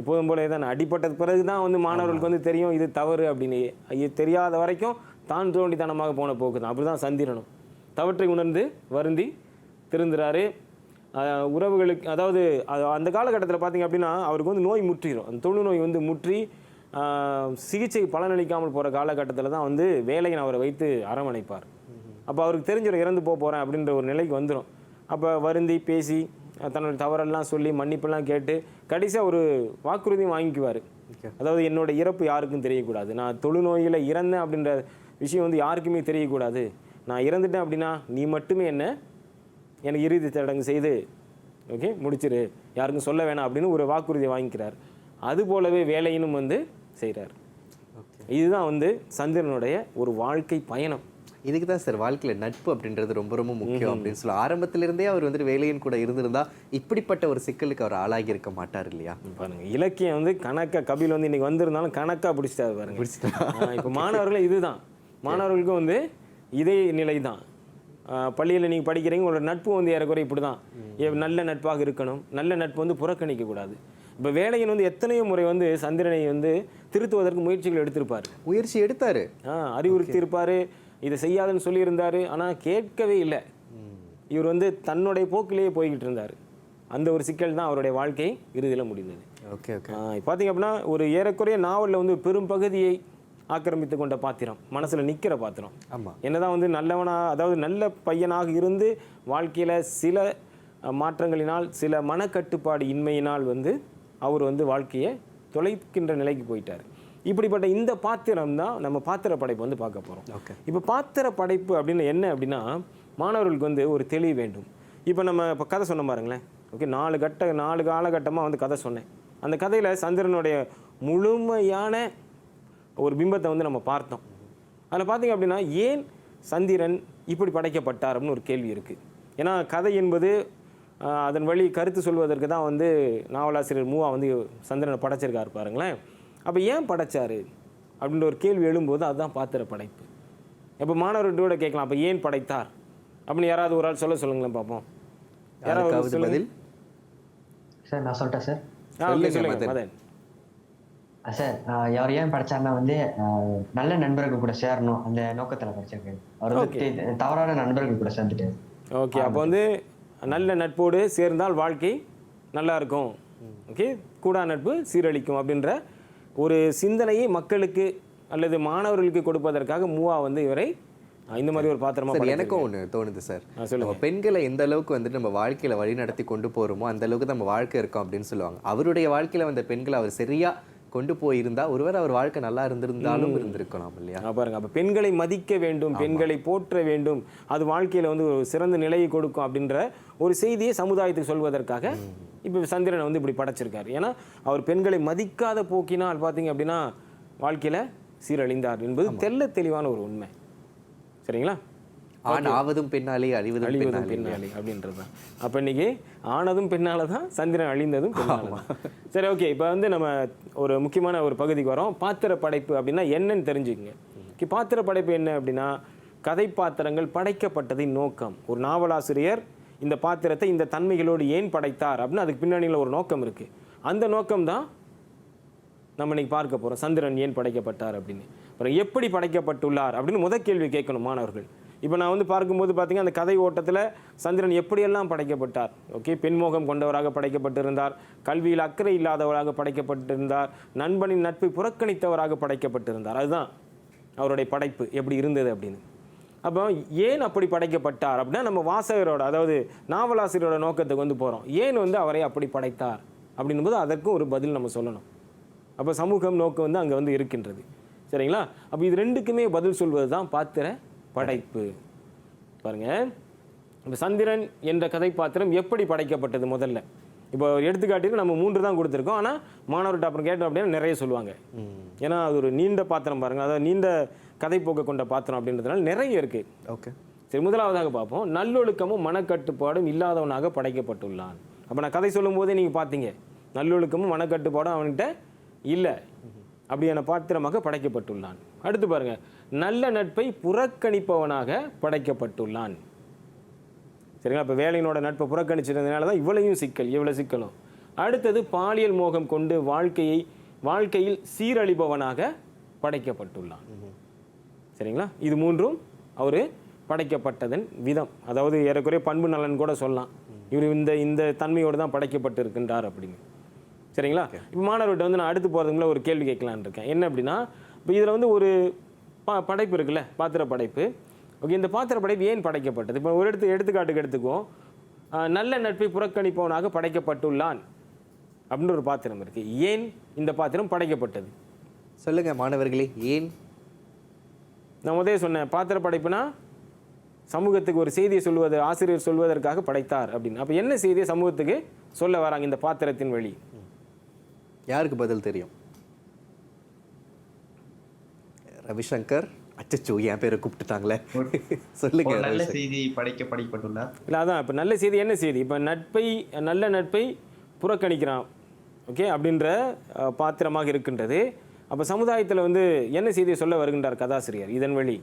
எப்போதும் போல தான் அடிப்பட்ட பிறகு தான் வந்து மாணவர்களுக்கு வந்து தெரியும் இது தவறு அப்படின்னு. தெரியாத வரைக்கும் தான் தோண்டித்தனமாக போன போக்கு தான். அப்படி தான் சந்திரனும் தவற்றை உணர்ந்து வருந்தி திருந்துறாரு. உறவுகளுக்கு அதாவது அந்த காலகட்டத்தில் பார்த்தீங்க அப்படின்னா அவருக்கு வந்து நோய் முற்றிடும். அந்த தொழுநோய் வந்து முற்றி சிகிச்சை பலனளிக்காமல் போகிற காலகட்டத்தில் தான் வந்து வேலையை அவரை வைத்து அரவணைப்பார். அப்போ அவருக்கு தெரிஞ்சிடும் இறந்து போகிறேன் அப்படின்ற ஒரு நிலைக்கு வந்துடும். அப்போ வருந்தி பேசி தன்னோட தவறெல்லாம் சொல்லி மன்னிப்பெல்லாம் கேட்டு கடைசியாக ஒரு வாக்குறுதியும் வாங்கிக்குவார். அதாவது என்னோட இறப்பு யாருக்கும் தெரியக்கூடாது, நான் தொழுநோயில் இறந்தேன் அப்படின்ற விஷயம் வந்து யாருக்குமே தெரியக்கூடாது, நான் இறந்துட்டேன் அப்படின்னா நீ மட்டுமே எனக்கு இறுதி சடங்கு செய்து ஓகே முடிச்சிரு, யாருக்கும் சொல்ல வேணாம் அப்படின்னு ஒரு வாக்குறுதியை வாங்கிக்கிறார். அது போலவே வேலையினும் வந்து செய்கிறார். இதுதான் வந்து சந்திரனுடைய ஒரு வாழ்க்கை பயணம். இதுக்கு தான் சார் வாழ்க்கையில் நட்பு அப்படின்றது ரொம்ப ரொம்ப முக்கியம் அப்படின்னு சொல்லி ஆரம்பத்திலிருந்தே அவர் வந்துட்டு வேலையின் கூட இருந்திருந்தா இப்படிப்பட்ட ஒரு சிக்கலுக்கு அவர் ஆளாகி இருக்க மாட்டார் இல்லையா? பாருங்க, இலக்கியம் வந்து கணக்கா கபில் வந்து இன்னைக்கு வந்திருந்தாலும் கணக்கா பிடிச்சிட்டாரு பாருங்க. இப்போ மாணவர்கள் இதுதான், மாணவர்களுக்கும் வந்து இதே நிலை தான். பள்ளியில் நீங்கள் படிக்கிறீங்க, உங்களோட நட்பு வந்து ஏறக்குறை இப்படி தான், நல்ல நட்பாக இருக்கணும். நல்ல நட்பு வந்து புறக்கணிக்கக்கூடாது. இப்போ வேலையின் வந்து எத்தனையோ முறை வந்து சந்திரனை வந்து திருத்துவதற்கு முயற்சிகள் எடுத்திருப்பார், முயற்சி எடுத்தார், அறிவுறுத்தி இருப்பார், இதை செய்யாதுன்னு சொல்லியிருந்தார். ஆனால் கேட்கவே இல்லை. இவர் வந்து தன்னுடைய போக்கிலேயே போய்கிட்டு இருந்தார். அந்த ஒரு சிக்கல் தான் அவருடைய வாழ்க்கை இறுதியில் முடிந்தது. Okay okay. பார்த்தீங்க அப்படின்னா ஒரு ஏறக்குறைய நாவலில் வந்து பெரும் பகுதியை ஆக்கிரமித்து கொண்ட பாத்திரம், மனசில் நிற்கிற பாத்திரம். ஆமாம். என்னதான் வந்து நல்லவனாக, அதாவது நல்ல பையனாக இருந்து வாழ்க்கையில் சில மாற்றங்களினால் சில மனக்கட்டுப்பாடு இன்மையினால் வந்து அவர் வந்து வாழ்க்கையை தொலைக்கின்ற நிலைக்கு போயிட்டார். இப்படிப்பட்ட இந்த பாத்திரம் தான் நம்ம பாத்திர படைப்பு வந்து பார்க்க போகிறோம். ஓகே. இப்போ பாத்திர படைப்பு அப்படின்னு என்ன அப்படின்னா மாணவர்களுக்கு வந்து ஒரு தெளிவு வேண்டும். இப்போ நம்ம இப்போ கதை சொன்ன பாருங்களேன். ஓகே, 4 காலகட்டமாக வந்து கதை சொன்னேன். அந்த கதையில் சந்திரனுடைய முழுமையான ஒரு பிம்பத்தை வந்து நம்ம பார்த்தோம். அதில் பார்த்தீங்க அப்படின்னா ஏன் சந்திரன் இப்படி படைக்கப்பட்டார் அப்படின்னு ஒரு கேள்வி இருக்குது. ஏன்னா கதை என்பது அதன் வழி கருத்து சொல்வதற்கு தான் வந்து நாவலாசிரியர் மூவா வந்து சந்திரனை படைச்சிருக்காரு பாருங்களேன். அப்போ ஏன் படைச்சார் அப்படின்ற ஒரு கேள்வி எழும்போது அதுதான் பாத்திர படைப்பு. இப்போ மாணவர்களோட கேட்கலாம், அப்போ ஏன் படைத்தார் அப்படின்னு யாராவது ஒரு ஆள் சொல்லுங்களேன் பார்ப்போம். யாராவது பதில் சார் நான் சொல்லிட்டேன் சார். சொல்லுங்க மதன். சார் அவர் ஏன் படிச்சாருன்னா வந்து நல்ல நண்பர்கள் கூட சேரணும் அந்த நோக்கத்தில் படிச்சிருக்காரு. அவர் வந்து தவறான நண்பர்கள் கூட சேர்ந்துட்டாரு. ஓகே, அப்போ வந்து நல்ல நட்போடு சேர்ந்தால் வாழ்க்கை நல்லா இருக்கும். ஓகே, கூடா நட்பு சீரழிக்கும் அப்படின்ற ஒரு சிந்தனையை மக்களுக்கு அல்லது மாணவர்களுக்கு கொடுப்பதற்காக மூவா வந்து இவரை இந்த மாதிரி ஒரு பாத்திரமா. எனக்கும் ஒன்று தோணுது சார், நம்ம பெண்களை எந்த அளவுக்கு வந்துட்டு நம்ம வாழ்க்கையில வழி நடத்தி கொண்டு போறோமோ அந்த அளவுக்கு நம்ம வாழ்க்கை இருக்கும் அப்படின்னு சொல்லுவாங்க. அவருடைய வாழ்க்கையில வந்த பெண்களை அவர் சரியா கொண்டு போயிருந்தா ஒருவேளை அவர் வாழ்க்கை நல்லா இருந்திருந்தாலும் இருந்திருக்கலாம் இல்லையா? பாருங்க, அப்போ பெண்களை மதிக்க வேண்டும், பெண்களை போற்ற வேண்டும், அது வாழ்க்கையில வந்து ஒரு சிறந்த நிலையை கொடுக்கும் அப்படின்ற ஒரு செய்தியை சமுதாயத்துக்கு சொல்வதற்காக இப்போ சந்திரனை வந்து இப்படி படைச்சிருக்காரு. ஏன்னா அவர் பெண்களை மதிக்காத போக்கினால் பார்த்தீங்க அப்படின்னா வாழ்க்கையில சீரழிந்தார் என்பது தெல்ல தெளிவான ஒரு உண்மை. சரிங்களா? ஆவதும் பெண்ணாலே அழிவதும் பெண்ணாலே அப்படின்றது தான். அப்போ இன்னைக்கு ஆனதும் பெண்ணால தான், சந்திரன் அழிந்ததும் பெண்ணால தான். சரி, ஓகே. இப்போ வந்து நம்ம ஒரு முக்கியமான ஒரு பகுதிக்கு வரோம். பாத்திர படைப்பு அப்படின்னா என்னன்னு தெரிஞ்சுக்கங்க. பாத்திர படைப்பு என்ன அப்படின்னா கதை பாத்திரங்கள் படைக்கப்பட்டதின் நோக்கம். ஒரு நாவலாசிரியர் இந்த பாத்திரத்தை இந்த தன்மைகளோடு ஏன் படைத்தார் அப்படின்னு அதுக்கு பின்னணியில் ஒரு நோக்கம் இருக்குது. அந்த நோக்கம் தான் நம்ம இன்னைக்கு பார்க்க போகிறோம். சந்திரன் ஏன் படைக்கப்பட்டார் அப்படின்னு, அப்புறம் எப்படி படைக்கப்பட்டுள்ளார் அப்படின்னு முதல் கேள்வி கேட்கணும் மாணவர்கள். இப்போ நான் வந்து பார்க்கும்போது பார்த்தீங்கன்னா அந்த கதை ஓட்டத்தில் சந்திரன் எப்படியெல்லாம் படைக்கப்பட்டார். ஓகே, பெண்மோகம் கொண்டவராக படைக்கப்பட்டிருந்தார், கல்வியில் அக்கறை இல்லாதவராக படைக்கப்பட்டிருந்தார், நண்பனின் நட்பை புறக்கணித்தவராக படைக்கப்பட்டிருந்தார். அதுதான் அவருடைய படைப்பு எப்படி இருந்தது அப்படின்னு. அப்போ ஏன் அப்படி படைக்கப்பட்டார் அப்படின்னா நம்ம வாசகரோட, அதாவது நாவலாசிரியரோட நோக்கத்துக்கு வந்து போகிறோம். ஏன் வந்து அவரை அப்படி படைத்தார் அப்படின்போது அதற்கும் ஒரு பதில் நம்ம சொல்லணும். அப்போ சமூகம் நோக்கம் வந்து அங்கே வந்து இருக்கின்றது. சரிங்களா? அப்போ இது ரெண்டுக்குமே பதில் சொல்வது தான் பாத்திர படைப்பு. பாருங்க, இப்போ சந்திரன் என்ற கதை பாத்திரம் எப்படி படைக்கப்பட்டது முதல்ல. இப்போ எடுத்துக்காட்டிற்கு நம்ம 3 தான் கொடுத்துருக்கோம். ஆனால் மாணவர்கிட்ட அப்புறம் கேட்டோம் அப்படின்னா நிறைய சொல்லுவாங்க. ஏன்னா அது ஒரு நீண்ட பாத்திரம் பாருங்கள், அதாவது நீண்ட கதை போக்க கொண்ட பாத்திரம் அப்படின்றதுனால நிறைய இருக்குது. ஓகே, சரி, முதலாவதாக பார்ப்போம். நல்லொழுக்கமும் மனக்கட்டுப்பாடும் இல்லாதவனாக படைக்கப்பட்டுள்ளான். அப்போ நான் கதை சொல்லும் போதே நீங்கள் பார்த்தீங்க, நல்லொழுக்கமும் மனக்கட்டுப்பாடும் அவன்கிட்ட இல்லை, அப்படியான பாத்திரமாக படைக்கப்பட்டுள்ளான். அடுத்து பாருங்க, நல்ல நட்பை புறக்கணிப்பவனாக படைக்கப்பட்டுள்ளான். சரிங்களா? இப்போ வேலையினோட நட்பை புறக்கணிச்சிருந்ததுனால தான் இவ்வளவு சிக்கலும். அடுத்தது பாலியல் மோகம் கொண்டு வாழ்க்கையில் சீரழிபவனாக படைக்கப்பட்டுள்ளான். சரிங்களா? இது மூன்றும் அவர் படைக்கப்பட்டதன் விதம், அதாவது ஏறக்குறைய பண்பு நலன் கூட சொல்லலாம். இவர் இந்த தன்மையோடு தான் படைக்கப்பட்டு இருக்கின்றார் அப்படின்னு. சரிங்களா? இப்போ மாணவர்கிட்ட வந்து நான் அடுத்து போகிறதுக்குள்ள ஒரு கேள்வி கேட்கலான்னு இருக்கேன். என்ன அப்படின்னா, இப்போ இதில் வந்து ஒரு படைப்பு இருக்குல்ல, பாத்திர படைப்பு. ஓகே, இந்த பாத்திர படைப்பு ஏன் படைக்கப்பட்டது? இப்போ ஒரு எடுத்துக்காட்டுக்கு எடுத்துக்குவோம். நல்ல நட்பை புறக்கணிப்பவனாக படைக்கப்பட்டுள்ளான் அப்படின்னு ஒரு பாத்திரம் இருக்கு. ஏன் இந்த பாத்திரம் படைக்கப்பட்டது? சொல்லுங்க மாணவர்களே, ஏன்? நான் முதலே சொன்னேன், பாத்திர படைப்புனா சமூகத்துக்கு ஒரு செய்தியை ஆசிரியர் சொல்வதற்காக படைத்தார் அப்படின்னு. அப்போ என்ன செய்தியை சமூகத்துக்கு சொல்ல வராங்க இந்த பாத்திரத்தின் வழி? யாருக்கு பதில் தெரியும்? ரவிசங்கர். அச்சோ, என் பேரை கூப்பிட்டுட்டாங்களே. சொல்லுங்க. நல்ல செய்தி படைக்கப்பட்டுள்ளார். இல்லை, அதான் இப்போ நல்ல செய்தி என்ன செய்தி? இப்போ நல்ல நட்பை புறக்கணிக்கிறான், ஓகே, அப்படின்ற பாத்திரமாக இருக்கின்றது. அப்போ சமுதாயத்தில் வந்து என்ன செய்தியை சொல்ல வருகின்றார் கதாசிரியர் இதன் வழி?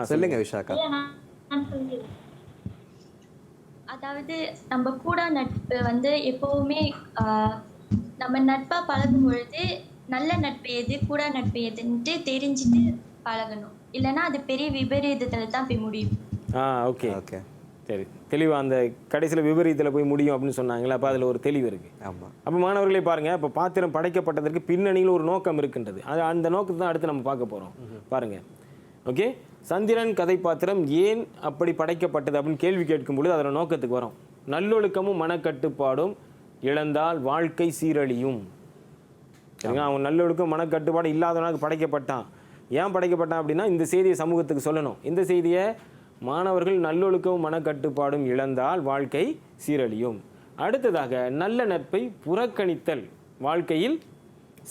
சொல்லுங்க விஷாக்கா. அதாவது நம்ம கூட நட்பு வந்து எப்பவுமே நம்ம நட்பா பழகும் பொழுது நல்ல நட்பு எது கூட நட்பு எதுன்ட்டு தெரிஞ்சுட்டு பழகணும். இல்லைன்னா அது பெரிய விபரீதத்தில் தான் போய் முடியும். ஓகே ஓகே, சரி, தெளிவாக அந்த கடைசியில் விபரீதத்தில் போய் முடியும் அப்படின்னு சொன்னாங்களே, அப்போ அதில் ஒரு தெளிவு இருக்குது. ஆமாம். அப்போ மாணவர்களே பாருங்கள், இப்போ பாத்திரம் படைக்கப்பட்டதற்கு பின்னணியில் ஒரு நோக்கம் இருக்கின்றது. அந்த நோக்கத்தை தான் அடுத்து நம்ம பார்க்க போகிறோம். பாருங்கள். ஓகே, சந்திரன் கதை பாத்திரம் ஏன் அப்படி படைக்கப்பட்டது அப்படின்னு கேள்வி கேட்கும்பொழுது அதோட நோக்கத்துக்கு வரும். நல்லொழுக்கமும் மனக்கட்டுப்பாடும் இழந்தால் வாழ்க்கை சீரழியும். சரிங்களா? அவன் நல்லொழுக்கம் மனக்கட்டுப்பாடு இல்லாதவனாக படைக்கப்பட்டான். ஏன் படைக்கப்பட்டான் அப்படின்னா இந்த செய்தியை சமூகத்துக்கு சொல்லணும். இந்த செய்தியை மாணவர்கள் நல்லொழுக்கமும் மனக்கட்டுப்பாடும் இழந்தால் வாழ்க்கை சீரழியும். அடுத்ததாக நல்ல நட்பை புறக்கணித்தல் வாழ்க்கையில்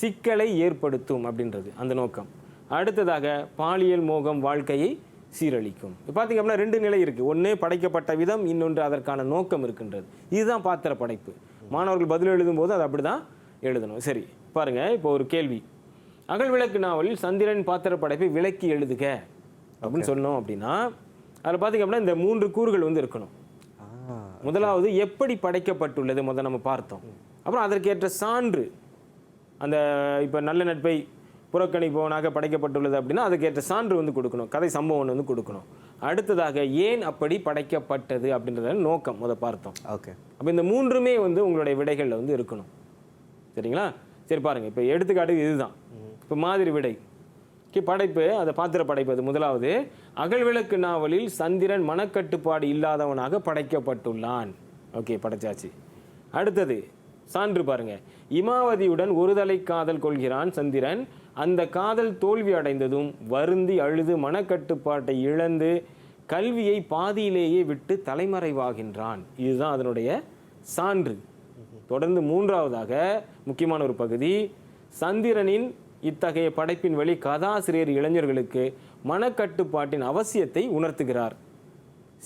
சிக்கலை ஏற்படுத்தும் அப்படின்றது அந்த நோக்கம். அடுத்ததாக பாலியல் மோகம் வாழ்க்கையை சீரழிக்கும். பார்த்தீங்க அப்படின்னா ரெண்டு நிலை இருக்குது. ஒன்று படைக்கப்பட்ட விதம், இன்னொன்று அதற்கான நோக்கம் இருக்கின்றது. இதுதான் பாத்திர படைப்பு. மாணவர்கள் பதில் எழுதும்போது அது அப்படி தான் எழுதணும். சரி, பாருங்கள், இப்போ ஒரு கேள்வி. அகல்விளக்கு நாவலில் சந்திரன் பாத்திர படைப்பை விளக்கி எழுதுக அப்படின்னு சொன்னோம் அப்படின்னா அதில் பார்த்தீங்க அப்படின்னா இந்த 3 கூறுகள் வந்து இருக்கணும். முதலாவது எப்படி படைக்கப்பட்டுள்ளது முதல் நம்ம பார்த்தோம். அப்புறம் அதற்கேற்ற சான்று, அந்த இப்போ நல்ல நட்பை புறக்கணிப்பவனாக படைக்கப்பட்டுள்ளது அப்படின்னா அதுக்கேற்ற சான்று வந்து கொடுக்கணும், கதை சம்பவம் வந்து கொடுக்கணும். அடுத்ததாக ஏன் அப்படி படைக்கப்பட்டது அப்படின்றத நோக்கம் முதல் பார்த்தோம். ஓகே, அப்போ இந்த 3மே வந்து உங்களுடைய விடைகளில் வந்து இருக்கணும். சரிங்களா? சரி, பாருங்கள், இப்போ எடுத்துக்காட்டு இதுதான். இப்போ மாதிரி விடை படைப்பு, அதை பாத்திர படைப்பு. அது முதலாவது, அகல்விளக்கு நாவலில் சந்திரன் மனக்கட்டுப்பாடு இல்லாதவனாக படைக்கப்பட்டுள்ளான். ஓகே, படைச்சாச்சு. அடுத்தது சான்று பாருங்க. இமாவதியுடன் ஒருதலை காதல் கொள்கிறான் சந்திரன். அந்த காதல் தோல்வி அடைந்ததும் வருந்தி அழுது மனக்கட்டுப்பாட்டை இழந்து கல்வியை பாதியிலேயே விட்டு தலைமறைவாகின்றான். இதுதான் அதனுடைய சான்று. தொடர்ந்து 3வதாக முக்கியமான ஒரு பகுதி, சந்திரனின் இத்தகைய படைப்பின் வழி கதாசிரியர் இளைஞர்களுக்கு மனக்கட்டுப்பாட்டின் அவசியத்தை உணர்த்துகிறார்.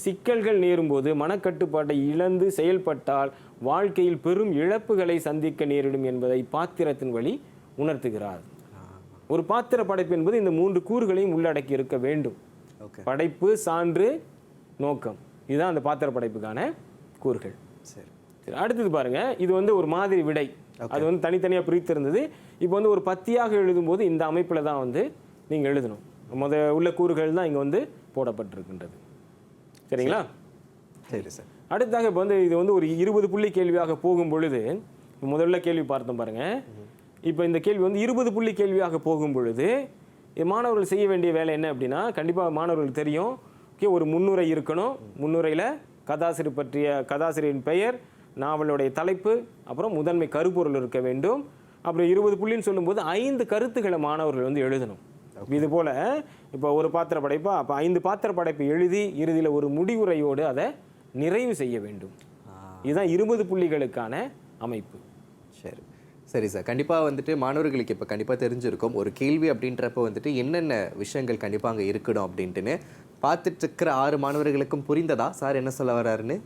சிக்கல்கள் நேரும்போது மனக்கட்டுப்பாட்டை இழந்து செயல்பட்டால் வாழ்க்கையில் பெரும் இழப்புகளை சந்திக்க நேரிடும் என்பதை பாத்திரத்தின் வழி உணர்த்துகிறார். ஒரு பாத்திர படைப்பு என்பது இந்த 3 கூறுகளையும் உள்ளடக்கி இருக்க வேண்டும். படைப்பு, சான்று, நோக்கம், இதுதான் அந்த பாத்திர படைப்புக்கான கூறுகள். சரி, அடுத்தது பாருங்க, இது வந்து ஒரு மாதிரி விடை. அது வந்து தனித்தனியாக பிரித்திருந்தது. இப்போ வந்து ஒரு பத்தியாக எழுதும்போது இந்த அமைப்பில் தான் வந்து நீங்கள் எழுதணும். உள்ள கூறுகள் தான் இங்கே வந்து போடப்பட்டிருக்கின்றது. சரிங்களா? சரி சார். அடுத்ததாக இப்போ வந்து இது வந்து ஒரு 20 புள்ளி கேள்வியாக போகும் பொழுது, முதல்ல கேள்வி பார்த்தோம் பாருங்க. இப்போ இந்த கேள்வி வந்து 20 புள்ளி கேள்வியாக போகும் பொழுது மாணவர்கள் செய்ய வேண்டிய வேலை என்ன அப்படின்னா, கண்டிப்பாக மாணவர்களுக்கு தெரியும், ஒரு முன்னுரை இருக்கணும். முன்னுரையில் கதாசிரியரின் பெயர், நாவலுடைய தலைப்பு, அப்புறம் முதன்மை கருப்பொருள் இருக்க வேண்டும். அப்புறம் 20 புள்ளின்னு சொல்லும்போது 5 கருத்துக்களை மாணவர்கள் வந்து எழுதணும். இது போல் இப்போ ஒரு பாத்திர படைப்பா, அப்போ 5 பாத்திர படைப்பை எழுதி இறுதியில் ஒரு முடிவுரையோடு அதை நிறைவு செய்ய வேண்டும். இதுதான் 20 புள்ளிகளுக்கான அமைப்பு. சரி சரி சார், கண்டிப்பாக வந்துட்டு மாணவர்களுக்கு இப்போ கண்டிப்பாக தெரிஞ்சிருக்கும் ஒரு கேள்வி அப்படின்றப்ப வந்துட்டு என்னென்ன விஷயங்கள் கண்டிப்பாக அங்கே இருக்கணும் அப்படின்ட்டுன்னு. பார்த்துட்டு இருக்கிற 6 மாணவர்களுக்கும் புரிந்ததா சார் என்ன சொல்ல வர்றாருன்னு?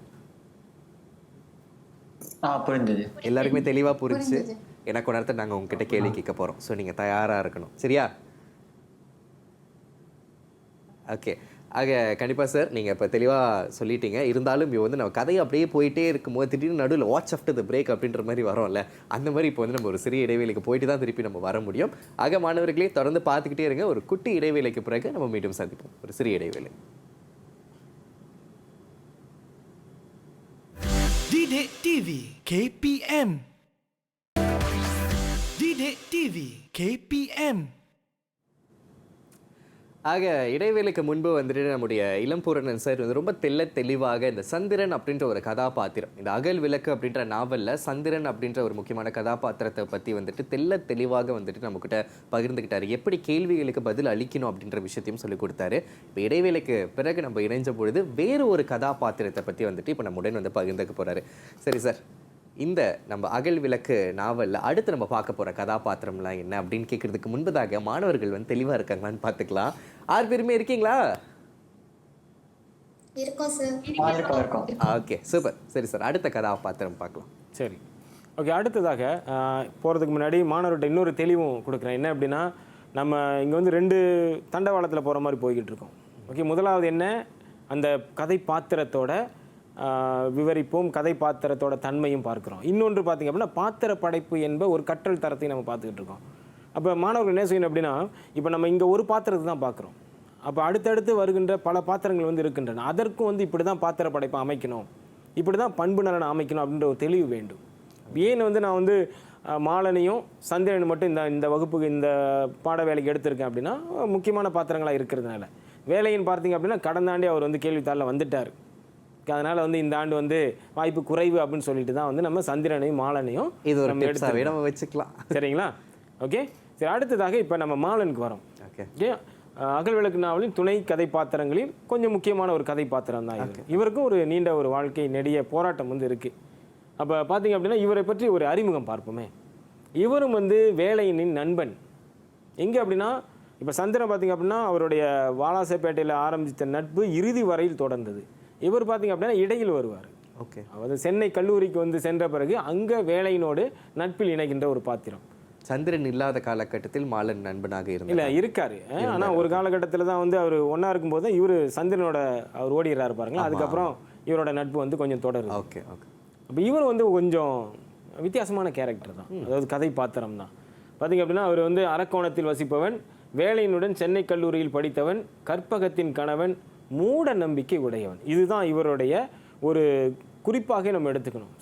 புரிந்தது. எல்லாருக்குமே தெளிவாக புரிஞ்சு எனக்கு ஒரு நேரத்தை நாங்கள் உங்ககிட்ட கேள்வி கேட்க போகிறோம். ஸோ நீங்கள் தயாராக இருக்கணும், சரியா? ஓகே. ஆக கண்டிப்பாக சார் நீங்கள் இப்போ தெளிவாக சொல்லிட்டீங்க. இருந்தாலும் இப்போ வந்து நம்ம கதையை அப்படியே போயிட்டே இருக்கும்போது திடீர்னு நடுவில் வாட்ச் ஆஃப்டர் த பிரேக் அப்படின்ற மாதிரி வரோம்ல, அந்த மாதிரி இப்போ வந்து நம்ம ஒரு சிறிய இடைவேளைக்கு போயிட்டு தான் திருப்பி நம்ம வர முடியும். ஆக மாணவர்களே தொடர்ந்து பார்த்துக்கிட்டே இருங்க. ஒரு குட்டி இடைவேளைக்கு பிறகு நம்ம மீண்டும் சந்திப்போம். ஒரு சிறிய இடைவேளை. Didik TV KPM. Didik TV KPM. ஆக இடைவேளைக்கு முன்பு வந்துட்டு நம்முடைய இளம்பூரணன் சார் வந்து ரொம்ப தெளிவாக இந்த சந்திரன் அப்படின்ற ஒரு கதாபாத்திரம், இந்த அகல் விளக்கு அப்படின்ற நாவலில் சந்திரன் அப்படின்ற ஒரு முக்கியமான கதாபாத்திரத்தை பற்றி வந்துட்டு தெளிவாக வந்துட்டு நம்மக்கிட்ட பகிர்ந்துக்கிட்டாரு. எப்படி கேள்விகளுக்கு பதில் அளிக்கணும் அப்படின்ற விஷயத்தையும் சொல்லிக் கொடுத்தாரு. இப்போ இடைவேளைக்கு பிறகு நம்ம இணைஞ்ச பொழுது வேறு ஒரு கதாபாத்திரத்தை பற்றி வந்துட்டு இப்போ நம்முடன் வந்து பகிர்ந்துக்க போகிறாரு. சரி சார், இந்த நம்ம அகல் விளக்கு நாவலில் அடுத்து நம்ம பார்க்க போகிற கதாபாத்திரம்லாம் என்ன அப்படின்னு கேட்குறதுக்கு முன்பதாக மாணவர்கள் வந்து தெளிவாக இருக்காங்களான்னு பார்த்துக்கலாம். 6 பேருமே இருக்கீங்களா? இருக்கோம் சார். Okay, super. சரி சார், அடுத்த கதாபாத்திரம் பார்க்கலாம். சரி, ஓகே. அடுத்ததாக போகிறதுக்கு முன்னாடி மாணவர்கிட்ட இன்னொரு தெளிவும் கொடுக்குறேன். என்ன அப்படின்னா, நம்ம இங்கே வந்து 2 தண்டவாளத்தில் போகிற மாதிரி போய்கிட்டு இருக்கோம். ஓகே, முதலாவது என்ன, அந்த கதை பாத்திரத்தோட விவரிப்பும் கதை பாத்திரத்தோட தன்மையும் பார்க்குறோம். இன்னொன்று பார்த்திங்க அப்படின்னா பாத்திர படைப்பு என்ப ஒரு கற்றல் தரத்தை நம்ம பார்த்துக்கிட்டு இருக்கோம். அப்போ மாணவர்கள் என்ன செய்யணும் அப்படின்னா, இப்போ நம்ம இங்கே ஒரு பாத்திரத்தை தான் பார்க்குறோம். அப்போ அடுத்தடுத்து வருகின்ற பல பாத்திரங்கள் வந்து இருக்கின்றன. அதற்கும் வந்து இப்படி தான் பாத்திர படைப்பை அமைக்கணும், இப்படி தான் பண்பு நலனை அமைக்கணும் அப்படின்ற ஒரு தெளிவு வேண்டும். ஏன்னு வந்து நான் வந்து மாலனையும் சந்திரன் மட்டும் இந்த வகுப்புக்கு இந்த பாட வேலைக்கு எடுத்திருக்கேன் அப்படின்னா முக்கியமான பாத்திரங்களாக இருக்கிறதுனால. வேலைன்னு பார்த்தீங்க அப்படின்னா கடந்த ஆண்டே அவர் வந்து கேள்வித்தாளில் வந்துட்டார். அதனால் வந்து இந்த ஆண்டு வந்து வாய்ப்பு குறைவு அப்படின்னு சொல்லிட்டு தான் வந்து நம்ம சந்திரனையும் மாலனையும் இது ஒரு நம்ம எடுத்து நம்ம வச்சுக்கலாம். சரிங்களா? ஓகே, சரி. அடுத்ததாக இப்போ நம்ம மாலனுக்கு வரோம். ஓகே, அகல் விளக்கு நாவலின் துணை கதை பாத்திரங்களில் கொஞ்சம் முக்கியமான ஒரு கதை பாத்திரம் தான் இது. இவருக்கும் ஒரு நீண்ட ஒரு வாழ்க்கை நெடிய போராட்டம் வந்து இருக்குது. அப்போ பார்த்தீங்க அப்படின்னா இவரை பற்றி ஒரு அறிமுகம் பார்ப்போமே. இவரும் வந்து வேலையினின் நண்பன். எங்கே அப்படின்னா, இப்போ சந்திரன் பார்த்தீங்க அப்படின்னா அவருடைய வாலாசப்பேட்டையில் ஆரம்பித்த நட்பு இறுதி வரையில் தொடர்ந்தது. இவர் பார்த்தீங்க அப்படின்னா இடையில் வருவார். ஓகே, அதாவது சென்னை கல்லூரிக்கு வந்து சென்ற பிறகு அங்கே வேலையினோடு நட்பில் இணைகின்ற ஒரு பாத்திரம். சந்திரன் இல்லாத காலகட்டத்தில் மாலன் நண்பனாக இருக்காரு. ஆனால் ஒரு காலகட்டத்தில் தான் வந்து அவர் ஒன்றா இருக்கும்போது தான் இவர் சந்திரனோட அவர் ஓடிடுறாரு பாருங்களா. அதுக்கப்புறம் இவரோட நட்பு வந்து கொஞ்சம் தொடருது. Okay okay. அப்போ இவர் வந்து கொஞ்சம் வித்தியாசமான கேரக்டர் தான், அதாவது கதை பாத்திரம் தான். பார்த்தீங்க அப்படின்னா அவர் வந்து அரக்கோணத்தில் வசிப்பவன், வேலையினுடன் சென்னை கல்லூரியில் படித்தவன், கற்பகத்தின் கணவன், மூட நம்பிக்கை உடையவன். இதுதான் இவருடைய ஒரு குறிப்பாக நம்ம எடுத்துக்கணும்.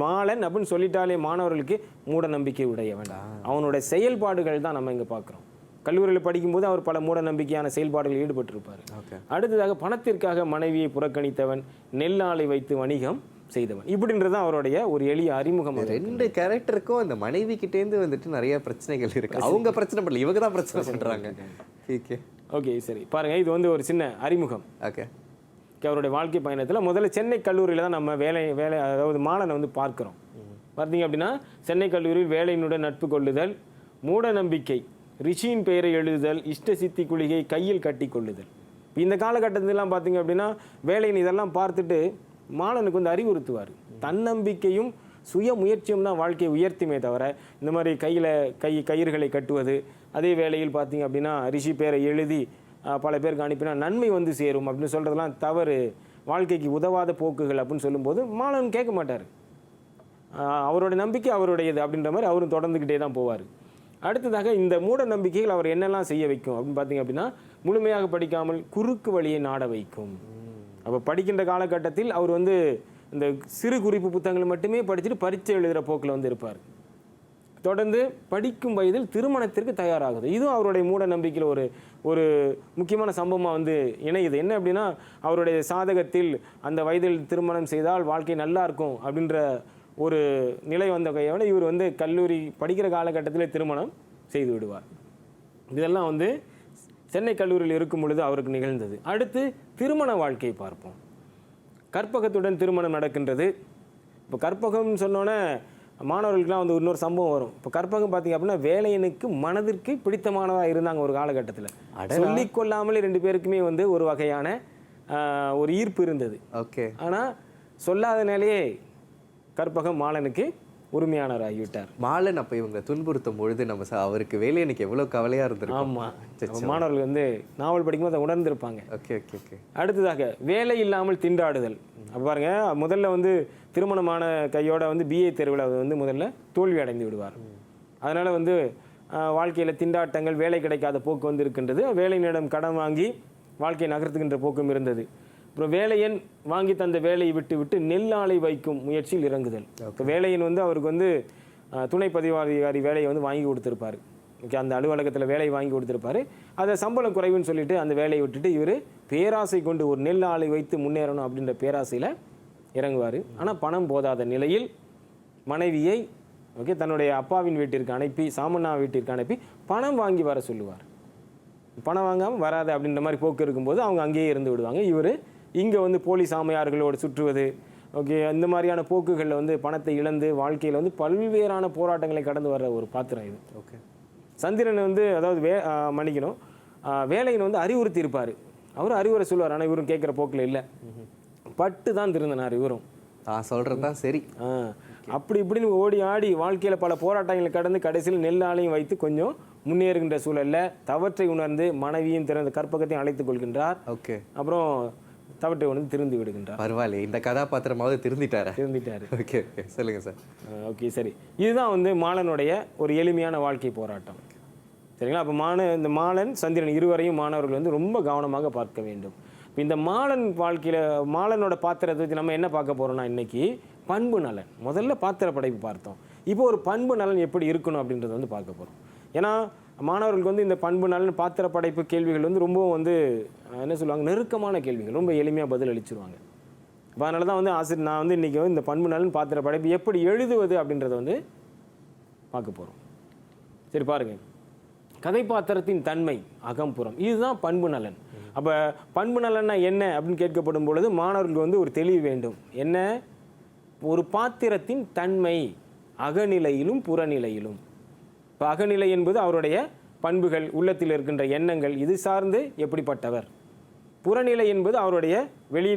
மாலன் அப்படின்னு சொல்லிட்டாலே மாணவர்களுக்கு மூட நம்பிக்கை உடையவன். அவனுடைய செயல்பாடுகள் தான் நம்ம இங்கே பார்க்குறோம். கல்லூரியில் படிக்கும்போது அவர் பல மூட நம்பிக்கையான செயல்பாடுகளில் ஈடுபட்டிருப்பார். அடுத்ததாக பணத்திற்காக மனைவியை புறக்கணித்தவன், நெல்லாலை வைத்து வணிகம் செய்தவன். இப்படின்றதான் அவருடைய ஒரு எளிய அறிமுகம். 2 கேரக்டருக்கும் அந்த மனைவி கிட்டேருந்து வந்துட்டு நிறைய பிரச்சனைகள் இருக்கு. அவங்க பிரச்சனை பண்ணல, இவங்க தான் பிரச்சனை பண்றாங்க. ஓகே, சரி பாருங்க, இது வந்து ஒரு சின்ன அறிமுகம். ஓகே, அவருடைய வாழ்க்கை பயணத்தில் முதல்ல சென்னை கல்லூரியில் தான் நம்ம வேலை அதாவது மாலனை வந்து பார்க்குறோம். பார்த்தீங்க அப்படின்னா சென்னை கல்லூரியில் வேலையினுடன் நட்பு கொள்ளுதல், மூட நம்பிக்கை, ரிஷியின் பெயரை எழுதுதல், இஷ்ட சித்தி குளிகை கையில் கட்டி கொள்ளுதல். இந்த காலகட்டத்திலாம் பார்த்தீங்க அப்படின்னா வேலையின் இதெல்லாம் பார்த்துட்டு மாலனுக்கு வந்து அறிவுறுத்துவார். தன்னம்பிக்கையும் சுய முயற்சியும் தான் வாழ்க்கையை உயர்த்துமே தவிர இந்த மாதிரி கயிறுகளை கட்டுவது, அதே வேளையில் பார்த்தீங்க அப்படின்னா ரிஷி பேரை எழுதி பல பேருக்கு அனுப்பினா நன்மை வந்து சேரும் அப்படின்னு சொல்கிறதெல்லாம் தவறு, வாழ்க்கைக்கு உதவாத போக்குகள் அப்படின்னு சொல்லும்போது மாலன் கேட்க மாட்டார். அவரோட நம்பிக்கை அவருடையது அப்படின்ற மாதிரி அவரும் தொடர்ந்துக்கிட்டே தான் போவார். அடுத்ததாக இந்த மூட நம்பிக்கைகள் அவர் என்னெல்லாம் செய்ய வைக்கும் அப்படின்னு பார்த்தீங்க அப்படின்னா முழுமையாக படிக்காமல் குறுக்கு வழியை நாட வைக்கும். அப்போ படிக்கின்ற காலகட்டத்தில் அவர் வந்து இந்த சிறு குறிப்பு புத்தகங்கள் மட்டுமே படிச்சுட்டு பரீட்சை எழுதுகிற போக்கில் வந்து இருப்பார். தொடர்ந்து படிக்கும் வயதில் திருமணத்திற்கு தயாராகுது. இதுவும் அவருடைய மூட நம்பிக்கையில் ஒரு முக்கியமான சம்பவமாக வந்து இணையுது. என்ன அப்படின்னா அவருடைய சாதகத்தில் அந்த வயதில் திருமணம் செய்தால் வாழ்க்கை நல்லா இருக்கும் அப்படின்ற ஒரு நிலை வந்த கையோட இவர் வந்து கல்லூரி படிக்கிற காலகட்டத்தில் திருமணம் செய்து விடுவார். இதெல்லாம் வந்து சென்னை கல்லூரியில் இருக்கும் பொழுது அவருக்கு நிகழ்ந்தது. அடுத்து திருமண வாழ்க்கையை பார்ப்போம். கற்பகத்துடன் திருமணம் நடக்கின்றது. இப்போ கற்பகம்னு சொன்னோன்னே மாணவர்களுக்குலாம் வந்து இன்னொரு சம்பவம் வரும். இப்போ கற்பகம் பார்த்தீங்க அப்படின்னா வேலையனுக்கு மனதிற்கு பிடித்தமானதாக இருந்தாங்க ஒரு காலகட்டத்தில். சொல்லிக்கொள்ளாமலே 2 பேருக்குமே வந்து ஒரு வகையான ஒரு ஈர்ப்பு இருந்தது. ஓகே. ஆனால் சொல்லாத நிலையே கற்பகம் மாலனுக்கு உரிமையானவர் ஆகிவிட்டார். மாலன் அப்போ இவங்க துன்புறுத்தும் பொழுது நம்ம அவருக்கு வேலையனுக்கு எவ்வளோ கவலையாக இருந்திருக்கும். ஆமாம், மாணவர்கள் வந்து நாவல் படிக்கும்போது அதை உணர்ந்திருப்பாங்க. Okay okay okay. அடுத்ததாக வேலை இல்லாமல் திண்டாடுதல். அப்போ பாருங்க, முதல்ல வந்து திருமணமான கையோட வந்து பிஏ தேர்வில் வந்து முதல்ல தோல்வி அடைந்து விடுவார். அதனால் வந்து வாழ்க்கையில் திண்டாட்டங்கள், வேலை கிடைக்காத போக்கு வந்து இருக்கின்றது. வேலையினிடம் கடன் வாங்கி வாழ்க்கையை நகர்த்துகின்ற போக்கும் இருந்தது. அப்புறம் வேலையன் வாங்கி தந்த வேலையை விட்டு நெல் ஆலை வைக்கும் முயற்சியில் இறங்குதல். இப்போ வேலையன் வந்து அவருக்கு வந்து துணை பதிவாதிகாரி வேலையை வந்து வாங்கி கொடுத்துருப்பார். ஓகே, அந்த அலுவலகத்தில் வேலையை வாங்கி கொடுத்துருப்பாரு. அதை சம்பளம் குறைவுன்னு சொல்லிட்டு அந்த வேலையை விட்டுட்டு இவர் பேராசை கொண்டு ஒரு நெல் ஆலை வைத்து முன்னேறணும் அப்படின்ற பேராசையில் இறங்குவார். ஆனால் பணம் போதாத நிலையில் மனைவியை ஓகே தன்னுடைய அப்பாவின் வீட்டிற்கு அனுப்பி, சாமண்ணா வீட்டிற்கு அனுப்பி பணம் வாங்கி வர சொல்லுவார். பணம் வாங்காமல் வராது அப்படின்ற மாதிரி போக்கு இருக்கும்போது அவங்க அங்கேயே இருந்து விடுவாங்க. இவர் இங்கே வந்து போலீஸ் ஆமையார்களோடு சுற்றுவது, ஓகே, இந்த மாதிரியான போக்குகளில் வந்து பணத்தை இழந்து வாழ்க்கையில் வந்து பல்வேறான போராட்டங்களை கடந்து வர்ற ஒரு பாத்திரம் இது. ஓகே, சந்திரன் வந்து அதாவது மன்னிக்கணும், வேலையின் வந்து அறிவுறுத்தி இருப்பார். அவரும் அறிவுரை சொல்லுவார். ஆனால் இவரும் கேட்குற போக்கில் இல்லை, பட்டு தான் திருந்தினார். இவரும் நான் சொல்கிறது தான் சரி. அப்படி இப்படின்னு ஓடி ஆடி வாழ்க்கையில் பல போராட்டங்களை கடந்து கடைசியில் நெல் ஆலையும் வைத்து கொஞ்சம் முன்னேறுகின்ற சூழலில் தவற்றை உணர்ந்து மனைவியும் திறந்த கற்பகத்தையும் அழைத்துக் கொள்கின்றார். ஓகே, அப்புறம் தவற்றை உணர்ந்து திருந்து விடுகின்றார். பரவாயில்ல, இந்த கதாபாத்திரமாவது திருந்திட்டாரு. ஓகே ஓகே, சொல்லுங்கள் சார். ஓகே, சரி. இதுதான் வந்து மாலனுடைய ஒரு எளிமையான வாழ்க்கை போராட்டம். சரிங்களா? அப்போ இந்த மாலன் சந்திரன் இருவரையும் மாணவர்கள் வந்து ரொம்ப கவனமாக பார்க்க வேண்டும். இப்போ இந்த மாலன் வாழ்க்கையில் மாலனோட பாத்திரத்தை வச்சு நம்ம என்ன பார்க்க போகிறோம்னா, இன்னைக்கு பண்பு நலன். முதல்ல பாத்திர படைப்பு பார்த்தோம். இப்போ ஒரு பண்பு நலன் எப்படி இருக்கணும் அப்படின்றத வந்து பார்க்க போகிறோம். ஏன்னா மாணவர்களுக்கு வந்து இந்த பண்பு நலன் பாத்திர படைப்பு கேள்விகள் வந்து ரொம்பவும் வந்து என்ன சொல்லுவாங்க, நெருக்கமான கேள்விகள், ரொம்ப எளிமையாக பதில் அளிச்சிருவாங்க. இப்போ அதனால தான் வந்து நான் வந்து இன்றைக்கி இந்த பண்பு நலன் பாத்திர படைப்பு எப்படி எழுதுவது அப்படின்றத வந்து பார்க்க போகிறோம். சரி, பாருங்கள். கதைப்பாத்திரத்தின் தன்மை, அகம்புறம், இதுதான் பண்பு நலன். அப்போ பண்பு நலன்னா என்ன அப்படின்னு கேட்கப்படும் பொழுது மாணவர்களுக்கு வந்து ஒரு தெளிவு வேண்டும். என்ன? ஒரு பாத்திரத்தின் தன்மை, அகநிலையிலும் புறநிலையிலும். இப்போ அகநிலை என்பது அவருடைய பண்புகள், உள்ளத்தில் இருக்கின்ற எண்ணங்கள், இது சார்ந்து எப்படிப்பட்டவர். புறநிலை என்பது அவருடைய வெளி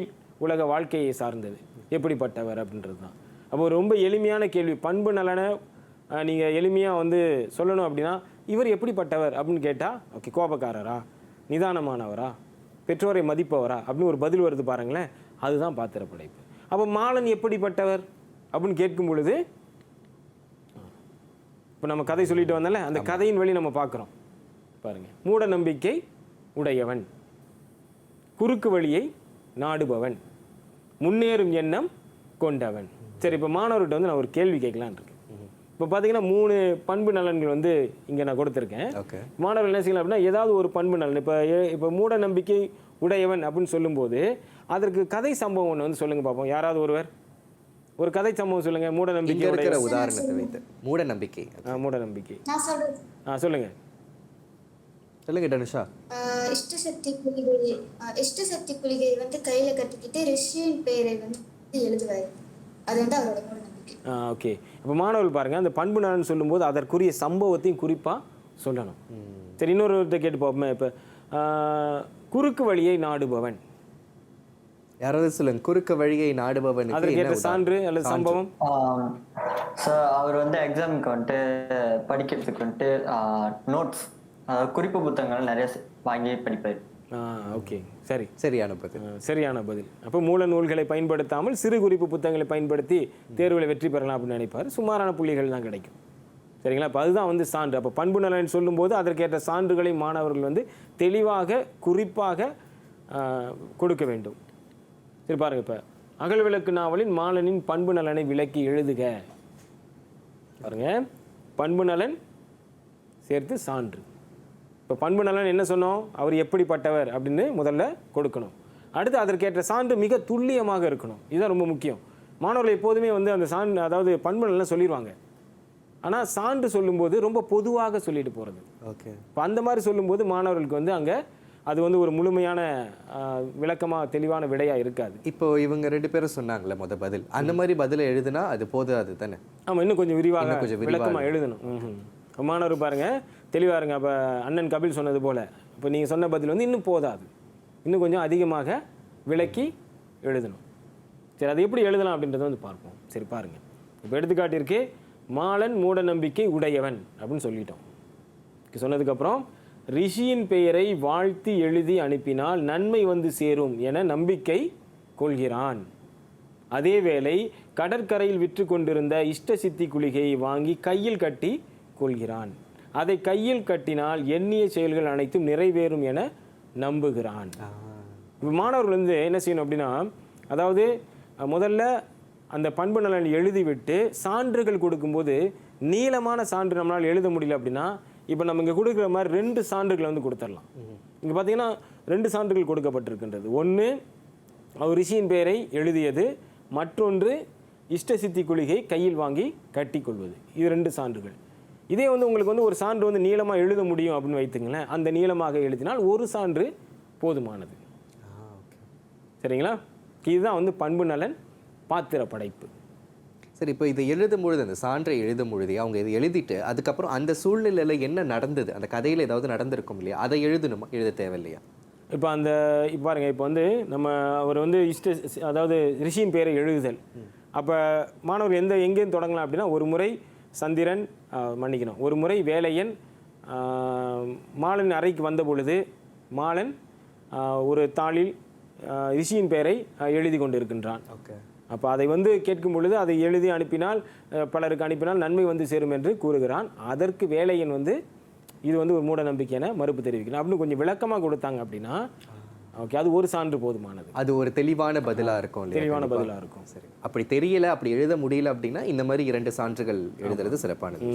உலக வாழ்க்கையை சார்ந்தது, எப்படிப்பட்டவர் அப்படின்றது தான். அப்போ ரொம்ப எளிமையான கேள்வி. பண்பு நலனை நீங்கள் எளிமையாக வந்து சொல்லணும் அப்படின்னா, இவர் எப்படிப்பட்டவர் அப்படின்னு கேட்டால், ஓகே, கோபக்காரரா, நிதானமானவரா, பெற்றோரை மதிப்பவரா அப்படின்னு ஒரு பதில் வருது பாருங்களேன், அதுதான் பாத்திர படைப்பு. அப்போ மாலன் எப்படிப்பட்டவர் அப்படின்னு கேட்கும் பொழுது, இப்போ நம்ம கதை சொல்லிட்டு வந்தால அந்த கதையின் வழி நம்ம பார்க்குறோம். பாருங்கள், மூட நம்பிக்கை உடையவன், குறுக்கு வழியை நாடுபவன், முன்னேறும் எண்ணம் கொண்டவன். சரி, இப்போ மாணவர்கிட்ட வந்து நான் ஒரு கேள்வி கேட்கலான் இருக்கேன். இப்போ பார்த்தீங்கன்னா 3 பண்பு நலன்கள் வந்து இங்கே நான் கொடுத்துருக்கேன். மாணவர்கள் என்ன செய்யலாம் அப்படின்னா, ஏதாவது ஒரு பண்பு நலன், இப்போ மூட நம்பிக்கை உடையவன் அப்படின்னு சொல்லும்போது அதற்கு கதை சம்பவம் ஒன்று வந்து சொல்லுங்க பார்ப்போம். யாராவது ஒருவர் ஒரு கதை சம்பவம் சொல்லுங்க. மூட நம்பிக்கை இருக்கிற உதாரணத்தை வைத்து. மூட நம்பிக்கை, மூட நம்பிக்கை சொல்லுங்க. சொல்லுங்க தனுஷா. இஷ்டசக்தி குளிகை வந்து கையில கட்டிக்கிட்டு ரிஷியின் பெயரை வந்து எழுதுவார். அது வந்து அவரோட மூட நம்பிக்கை. ஓகே, இப்போ மாணவர்கள் பாருங்க, அந்த பண்பு நலன் சொல்லும்போது அதற்குரிய சம்பவத்தையும் குறிப்பாக சொல்லணும். சரி, இன்னொருத்த கேட்டு பார்ப்போமே. இப்போ குறுக்கு வழியை நாடுபவன், யாராவது சொல்லுங்க. குறுக்கு வழியை நாடுபவன் அதற்கு சான்று அல்லது சம்பவம்? அவர் வந்து எக்ஸாமுக்கு வந்துட்டு படிக்கிறதுக்கு வந்துட்டு நோட்ஸ், குறிப்பு புத்தகங்கள் நிறைய வாங்கி படிப்பார். ஓகே, சரி, சரியான பதில். சரியான பதில். அப்போ மூல நூல்களை பயன்படுத்தாமல் சிறு குறிப்பு புத்தகங்களை பயன்படுத்தி தேர்வில் வெற்றி பெறலாம் அப்படின்னு நினைப்பார். சுமாரான புள்ளிகள் தான் கிடைக்கும். சரிங்களா? அப்போ அதுதான் வந்து சான்று. அப்போ பண்பு நலன் சொல்லும்போது அதற்கேற்ற சான்றுகளை மாணவர்கள் வந்து தெளிவாக குறிப்பாக கொடுக்க வேண்டும். சரி, பாருங்க. இப்போ அகல்விளக்கு நாவலின் மாலனின் பண்பு நலனை விளக்கி எழுதுக. பாருங்க, பண்பு நலன் சேர்த்து சான்று. இப்போ பண்பு நலன் என்ன சொன்னோம், அவர் எப்படிப்பட்டவர் அப்படின்னு முதல்ல கொடுக்கணும். அடுத்து அதற்கேற்ற சான்று மிக துல்லியமாக இருக்கணும். இதுதான் ரொம்ப முக்கியம். மாணவர்கள் எப்போதுமே வந்து அந்த சான்று, அதாவது பண்பு நலன் சொல்லிடுவாங்க, ஆனால் சான்று சொல்லும்போது ரொம்ப பொதுவாக சொல்லிட்டு போகிறது. ஓகே, இப்போ அந்த மாதிரி சொல்லும்போது மாணவர்களுக்கு வந்து அங்கே அது வந்து ஒரு முழுமையான விளக்கமாக தெளிவான விடையாக இருக்காது. இப்போ இவங்க 2 பேரும் சொன்னாங்களே பதில், அந்த மாதிரி பதிலை எழுதுனா அது போதாது தானே? ஆமாம், இன்னும் கொஞ்சம் விரிவாக விளக்கமாக எழுதணும். மாணவர் பாருங்க தெளிவாக இருங்க. அப்போ அண்ணன் கபில் சொன்னது போல் இப்போ நீங்கள் சொன்ன பதில் வந்து இன்னும் போதாது, இன்னும் கொஞ்சம் அதிகமாக விளக்கி எழுதணும். சரி, அது எப்படி எழுதலாம் அப்படின்றத வந்து பார்ப்போம். சரி பாருங்கள், இப்போ எடுத்துக்காட்டிற்கு மாலன் மூட நம்பிக்கை உடையவன் அப்படின்னு சொல்லிட்டோம். சொன்னதுக்கப்புறம் ரிஷியின் பெயரை வாழ்த்தி எழுதி அனுப்பினால் நன்மை வந்து சேரும் என நம்பிக்கை கொள்கிறான். அதேவேளை கடற்கரையில் விற்று கொண்டிருந்த இஷ்ட சித்தி குளிகையை வாங்கி கையில் கட்டி கொள்கிறான். அதை கையில் கட்டினால் எண்ணிய செயல்கள் அனைத்தும் நிறைவேறும் என நம்புகிறான். இப்போ மாணவர்கள் வந்து என்ன செய்யணும் அப்படின்னா, அதாவது முதல்ல அந்த பண்பு நலன் எழுதிவிட்டு சான்றுகள் கொடுக்கும்போது நீளமான சான்று நம்மளால் எழுத முடியல அப்படின்னா, இப்போ நம்ம இங்கே கொடுக்குற மாதிரி 2 சான்றுகளை வந்து கொடுத்துடலாம். இங்கே பார்த்தீங்கன்னா 2 சான்றுகள் கொடுக்கப்பட்டிருக்கின்றது. ஒன்று அவர் ரிஷியின் பெயரை எழுதியது, மற்றொன்று இஷ்ட சித்தி குளிகை கையில் வாங்கி கட்டி கொள்வது. இது 2 சான்றுகள். இதே வந்து உங்களுக்கு வந்து ஒரு சான்று வந்து நீளமாக எழுத முடியும் அப்படின்னு வைத்துங்களேன், அந்த நீளமாக எழுதினால் ஒரு சான்று போதுமானது. சரிங்களா? இதுதான் வந்து பண்பு நலன் பாத்திர படைப்பு. சரி, இப்போ இதை எழுதும் பொழுது, அந்த சான்றை எழுதும் பொழுது அவங்க இதை எழுதிட்டு அதுக்கப்புறம் அந்த சூழ்நிலையில் என்ன நடந்தது, அந்த கதையில் ஏதாவது நடந்திருக்கும் இல்லையா, அதை எழுதணுமா, எழுத தேவையில்லையா? இப்போ இப்போ பாருங்க, இப்போ வந்து நம்ம அவர் வந்து அதாவது ரிஷியின் பெயரை எழுதுதல். அப்போ மாணவர் எங்கேயும் தொடங்கலாம் அப்படின்னா, ஒரு முறை சந்திரன் மன்னிக்கணும், ஒரு முறை வேலையன் மாலன் அறைக்கு வந்த பொழுது மாலன் ஒரு தாளில் ரிஷியின் பெயரை எழுதி கொண்டிருக்கின்றான். ஓகே. அப்போ அதை வந்து கேட்கும் பொழுது அதை எழுதி அனுப்பினால் பலருக்கு அனுப்பினால் நன்மை வந்து சேரும் என்று கூறுகிறான். அதற்கு வேலையன் வந்து இது வந்து ஒரு மூட நம்பிக்கை என மறுப்பு தெரிவிக்கணும் அப்படின்னு கொஞ்சம் விளக்கமாக கொடுத்தாங்க அப்படின்னா ஓகே, அது ஒரு சான்று போதுமானது. அது ஒரு தெளிவான பதிலாக இருக்கும். தெளிவான பதிலாக இருக்கும். சரி, அப்படி தெரியல, அப்படி எழுத முடியல அப்படின்னா இந்த மாதிரி 2 சான்றுகள் எழுதுறது சிறப்பானது.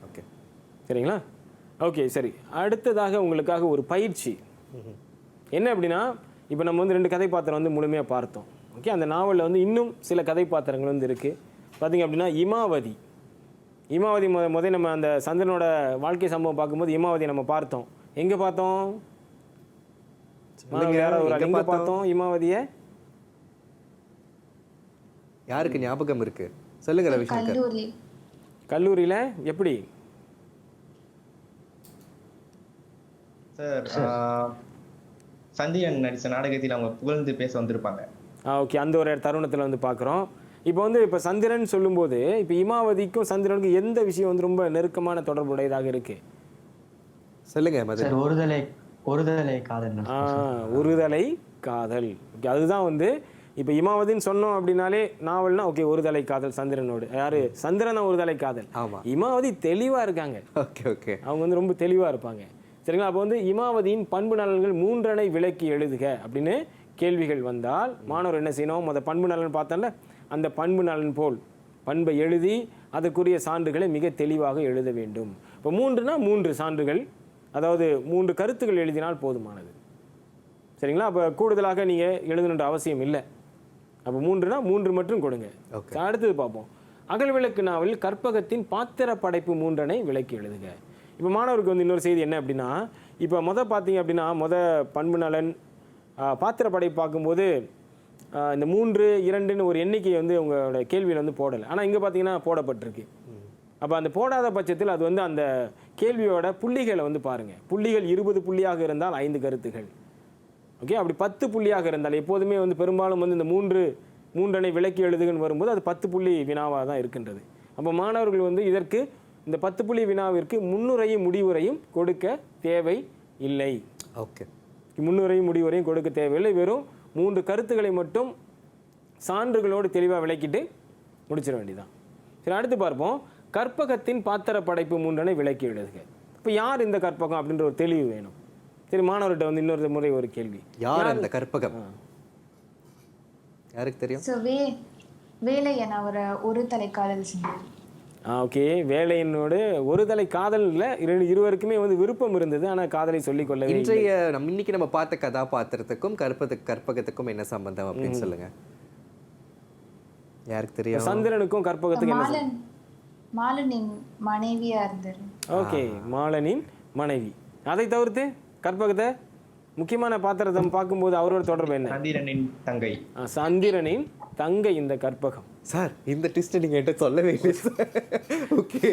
ஓகே, சரிங்களா? ஓகே, சரி. அடுத்ததாக உங்களுக்காக ஒரு பயிற்சி என்ன அப்படின்னா, இப்போ நம்ம வந்து 2 கதைப்பாத்திரம் வந்து முழுமையாக பார்த்தோம். ஓகே, அந்த நாவலில் வந்து இன்னும் சில கதைப்பாத்திரங்கள் வந்து இருக்குது. பார்த்தீங்க அப்படின்னா இமாவதி முதல் நம்ம அந்த சந்திரனோட வாழ்க்கை சம்பவம் பார்க்கும்போது இமாவதி நம்ம பார்த்தோம். எங்கே பார்த்தோம்? எங்கே பார்த்தோம் இமாவதியை? யாருக்கு ஞாபகம் இருக்கு? சொல்லுங்க ரவிசங்கர். கல்லூரியில் எப்படி சார்? சந்திரன் நடித்த நாடகத்தில் அவங்க புகழ்ந்து பேச வந்திருப்பாங்க. ஓகே, அந்த ஒரு தருணத்தில் வந்து பார்க்குறோம். இப்போ சந்திரன் சொல்லும்போது இப்போ இமாவதிக்கும் சந்திரனுக்கும் எந்த விஷயம் வந்து ரொம்ப நெருக்கமான தொடர்புடையதாக இருக்கு? சொல்லுங்க. ஒருதலை காதல். ஒருதலை காதல். ஓகே, அதுதான் வந்து இப்போ இமாவதின்னு சொன்னோம் அப்படின்னாலே நாவல்னா ஓகே, ஒருதலை காதல் சந்திரனோடு. யாரு? சந்திரன் தான் ஒருதலை காதல். ஆமா, இமாவதி தெளிவாக இருக்காங்க. ஓகே, அவங்க வந்து ரொம்ப தெளிவாக இருப்பாங்க. சரிங்களா? அப்போ வந்து இமாவதியின் பண்பு நலன்கள் 3 விளக்கி எழுதுக அப்படின்னு கேள்விகள் வந்தால் மாணவர் என்ன செய்யணும்? பண்பு நலன் பார்த்தோம்ல, அந்த பண்பு நலன் போல் பண்பை எழுதி அதற்குரிய சான்றுகளை மிக தெளிவாக எழுத வேண்டும். இப்போ 3 சான்றுகள், அதாவது 3 கருத்துக்கள் எழுதினால் போதுமானது. சரிங்களா? அப்போ கூடுதலாக நீங்கள் எழுதணுன்ற அவசியம் இல்லை. அப்போ 3 மட்டும் கொடுங்க. அடுத்தது பார்ப்போம். அகல்விளக்கு நாவலில் கற்பகத்தின் பாத்திர படைப்பு 3 விளக்கி எழுதுக. இப்போ மாணவருக்கு வந்து இன்னொரு செய்தி என்ன அப்படின்னா, இப்போ பார்த்தீங்க அப்படின்னா பண்பு நலன் பாத்திர படைப்பு பார்க்கும்போது இந்த 3, 2ன்னு ஒரு எண்ணிக்கையை வந்து உங்களோட கேள்வியில் வந்து போடலை. ஆனால் இங்கே பார்த்தீங்கன்னா போடப்பட்டிருக்கு. அப்போ அந்த போடாத பட்சத்தில் அது வந்து அந்த கேள்வியோட புள்ளிகளை வந்து பாருங்கள். புள்ளிகள் 20 புள்ளியாக இருந்தால் 5 கருத்துகள். ஓகே, அப்படி 10 புள்ளியாக இருந்தால் எப்போதுமே வந்து பெரும்பாலும் வந்து இந்த 3 விளக்கி எழுதுகன்னு வரும்போது அது 10 புள்ளி வினாவாக தான் இருக்கின்றது. அப்போ மாணவர்கள் வந்து இதற்கு இந்த 10 புள்ளி வினாவிற்கு முன்னுரையும் முடிவுரையும் கொடுக்க தேவை இல்லை. ஓகே, முன்னுரையும் முடிவுரையும் கொடுக்க தேவையில்லை. வெறும் 3 கருத்துக்களை மட்டும் சான்றுகளோடு தெளிவாக விளக்கிட்டு முடிச்சிட வேண்டியதான். சரி, அடுத்து பார்ப்போம். கற்பகத்தின் பாத்திர படைப்பு 3 விளக்கி எழுதுக. இப்போ யார் இந்த கற்பகம் அப்படின்ற ஒரு தெளிவு வேணும். சரி, மாணவர்கிட்ட வந்து இன்னொரு முறை ஒரு கேள்வி. யார் அந்த கற்பகம்? யாருக்கு தெரியும்? வேலையன் அவர் ஒரு தலை காதல் செஞ்சார். ஓகே, வேலையனோடு ஒரு தலை காதல் இல்லை, இருவருக்குமே வந்து விருப்பம் இருந்தது, ஆனால் காதலை சொல்லிக் கொள்ள. இன்னைக்கு நம்ம பார்த்த கதாபாத்திரத்துக்கும் கற்பகத்துக்கும் என்ன சம்பந்தம் அப்படின்னு சொல்லுங்க. யாருக்கு தெரியும்? சந்திரனுக்கும் கற்பகத்துக்கும் மாலனின் மனைவியா இருந்தார். ஓகே, மாலனின் மனைவி. அதை தவிர்த்து கற்பகத்தை முக்கியமான பாத்திரத்தை பார்க்கும்போது அவரோட தொடர்பு என்ன? சந்திரனின் தங்கை. சந்திரனின் தங்கை இந்த கற்பகம். சார் இந்த ட்விஸ்ட் நீங்க என்கிட்ட சொல்லவே இல்லை சார். ஓகே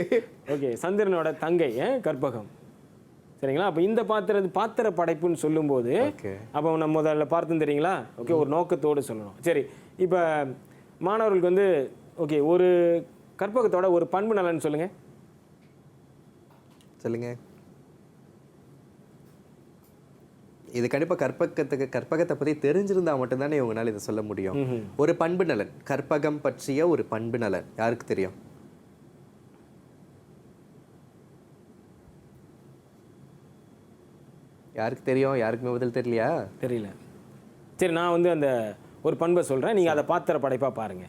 ஓகே, சந்திரனோட தங்கை கற்பகம். சரிங்களா? அப்போ இந்த பாத்திர படைப்புன்னு சொல்லும்போது அப்போ நம்ம முதல்ல பார்த்து தெரியுங்களா? ஓகே, ஒரு நோக்கத்தோடு சொல்லணும். சரி, இப்போ மாணவர்களுக்கு வந்து ஓகே ஒரு கற்பகத்தோட ஒரு பண்பு நலன்னு சொல்லுங்க. சொல்லுங்க. இது கண்டிப்பா கற்பகத்தை பத்தி தெரிஞ்சிருந்தா மட்டும்தானே உங்களால இதை சொல்ல முடியும். ஒரு பண்பு நலன், கற்பகம் பற்றிய ஒரு பண்பு நலன் யாருக்கு தெரியும்? யாருக்கு தெரியும்? யாருக்குமே பதில் தெரியலையா? தெரியல. சரி, நான் வந்து அந்த ஒரு பண்பை சொல்றேன், நீங்க அதை பாத்திர படைப்பா பாருங்க.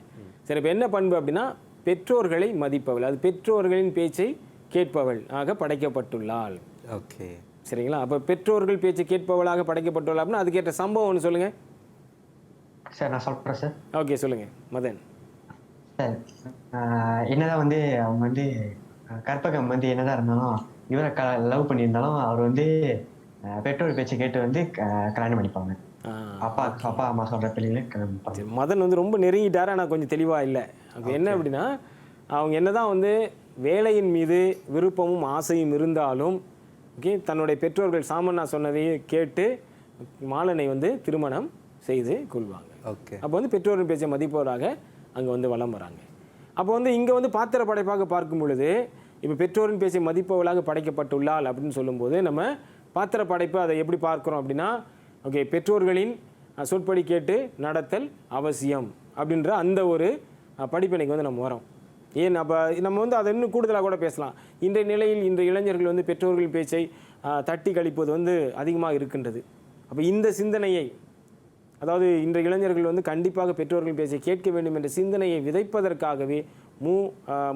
சரி, இப்போ என்ன பண்பு அப்படின்னா பெற்றோர்களை மதிப்பவள், அது பெற்றோர்களின் பேச்சை கேட்பவள் ஆக படைக்கப்பட்டுள்ளாள். ஓகே, சரிங்களா? அப்போ பெற்றோர்கள் பேச்சை கேட்பவளாக படைக்கப்பட்டுள்ளாள் அப்படின்னா அதுக்கேற்ற சம்பவம் ஒன்று சொல்லுங்க. சார் நான் சொல்கிறேன் சார். ஓகே, சொல்லுங்க மதன். சார் என்னதான் வந்து அவங்க வந்து கற்பகம் வந்து என்னதான் இருந்தாலும் இவரை லவ் பண்ணியிருந்தாலும் அவர் வந்து பெற்றோர் பேச்சை கேட்டு வந்து கல்யாணம் பண்ணிப்பாங்க. அப்பா அம்மா சொல்ற பிள்ளைங்களே. மதன் வந்து ரொம்ப நெருங்கிட்டாரு, ஆனால் கொஞ்சம் தெளிவா இல்லை. அப்போ என்ன அப்படின்னா அவங்க என்னதான் வந்து வேலையின் மீது விருப்பமும் ஆசையும் இருந்தாலும் ஓகே தன்னுடைய பெற்றோர்கள் சாமண்ணா சொன்னதையே கேட்டு மாலனை வந்து திருமணம் செய்து கொள்வாங்க. ஓகே, அப்போ வந்து பெற்றோரின் பேச்சை மதிப்பவராக அங்கே வந்து வலம் வராங்க. அப்போ வந்து இங்கே வந்து பாத்திர படைப்பாக பார்க்கும் பொழுது இப்போ பெற்றோரின் பேச்சை மதிப்பவளாக படைக்கப்பட்டுள்ளாள் அப்படின்னு சொல்லும்போது நம்ம பாத்திர படைப்பு அதை எப்படி பார்க்குறோம் அப்படின்னா ஓகே பெற்றோர்களின் சொற்படி கேட்டு நடத்தல் அவசியம் அப்படின்ற அந்த ஒரு படிப்பினைக்கு வந்து நம்ம வரோம். ஏன் அப்போ நம்ம வந்து அதை இன்னும் கூடுதலாக கூட பேசலாம். இன்றைய நிலையில் இன்றைய இளைஞர்கள் வந்து பெற்றோர்கள் பேச்சை தட்டி கழிப்பது வந்து அதிகமாக இருக்கின்றது. அப்போ இந்த சிந்தனையை அதாவது இன்றைய இளைஞர்கள் வந்து கண்டிப்பாக பெற்றோர்கள் பேச்சை கேட்க வேண்டும் என்ற சிந்தனையை விதைப்பதற்காகவே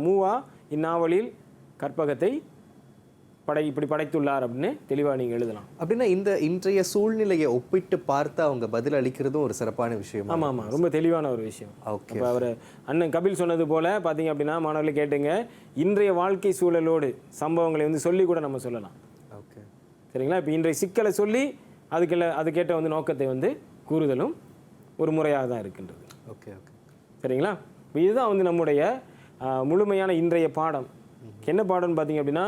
மூவா இந்நாவலில் கற்பகத்தை இப்படி படைத்துள்ளார் அப்படின்னு தெளிவாக நீங்கள் எழுதலாம். அப்படின்னா இந்த இன்றைய சூழ்நிலையை ஒப்பிட்டு பார்த்து அவங்க பதில் அளிக்கிறதும் ஒரு சிறப்பான விஷயம். ஆமாம் ஆமாம், ரொம்ப தெளிவான ஒரு விஷயம். ஓகே, இப்போ அவர் அண்ணன் கபில் சொன்னது போல் பார்த்தீங்க அப்படின்னா மாணவர்களை கேட்டுங்க, இன்றைய வாழ்க்கை சூழலோடு சம்பவங்களை வந்து சொல்லி கூட நம்ம சொல்லலாம். ஓகே, சரிங்களா? இப்போ இன்றைய சிக்கலை சொல்லி அதுக்கேற்ற வந்து நோக்கத்தை வந்து கூறுதலும் ஒரு முறையாக தான் இருக்கின்றது. ஓகே ஓகே, சரிங்களா? இப்போ இதுதான் வந்து நம்முடைய முழுமையான இன்றைய பாடம். என்ன பாடம்னு பார்த்தீங்க அப்படின்னா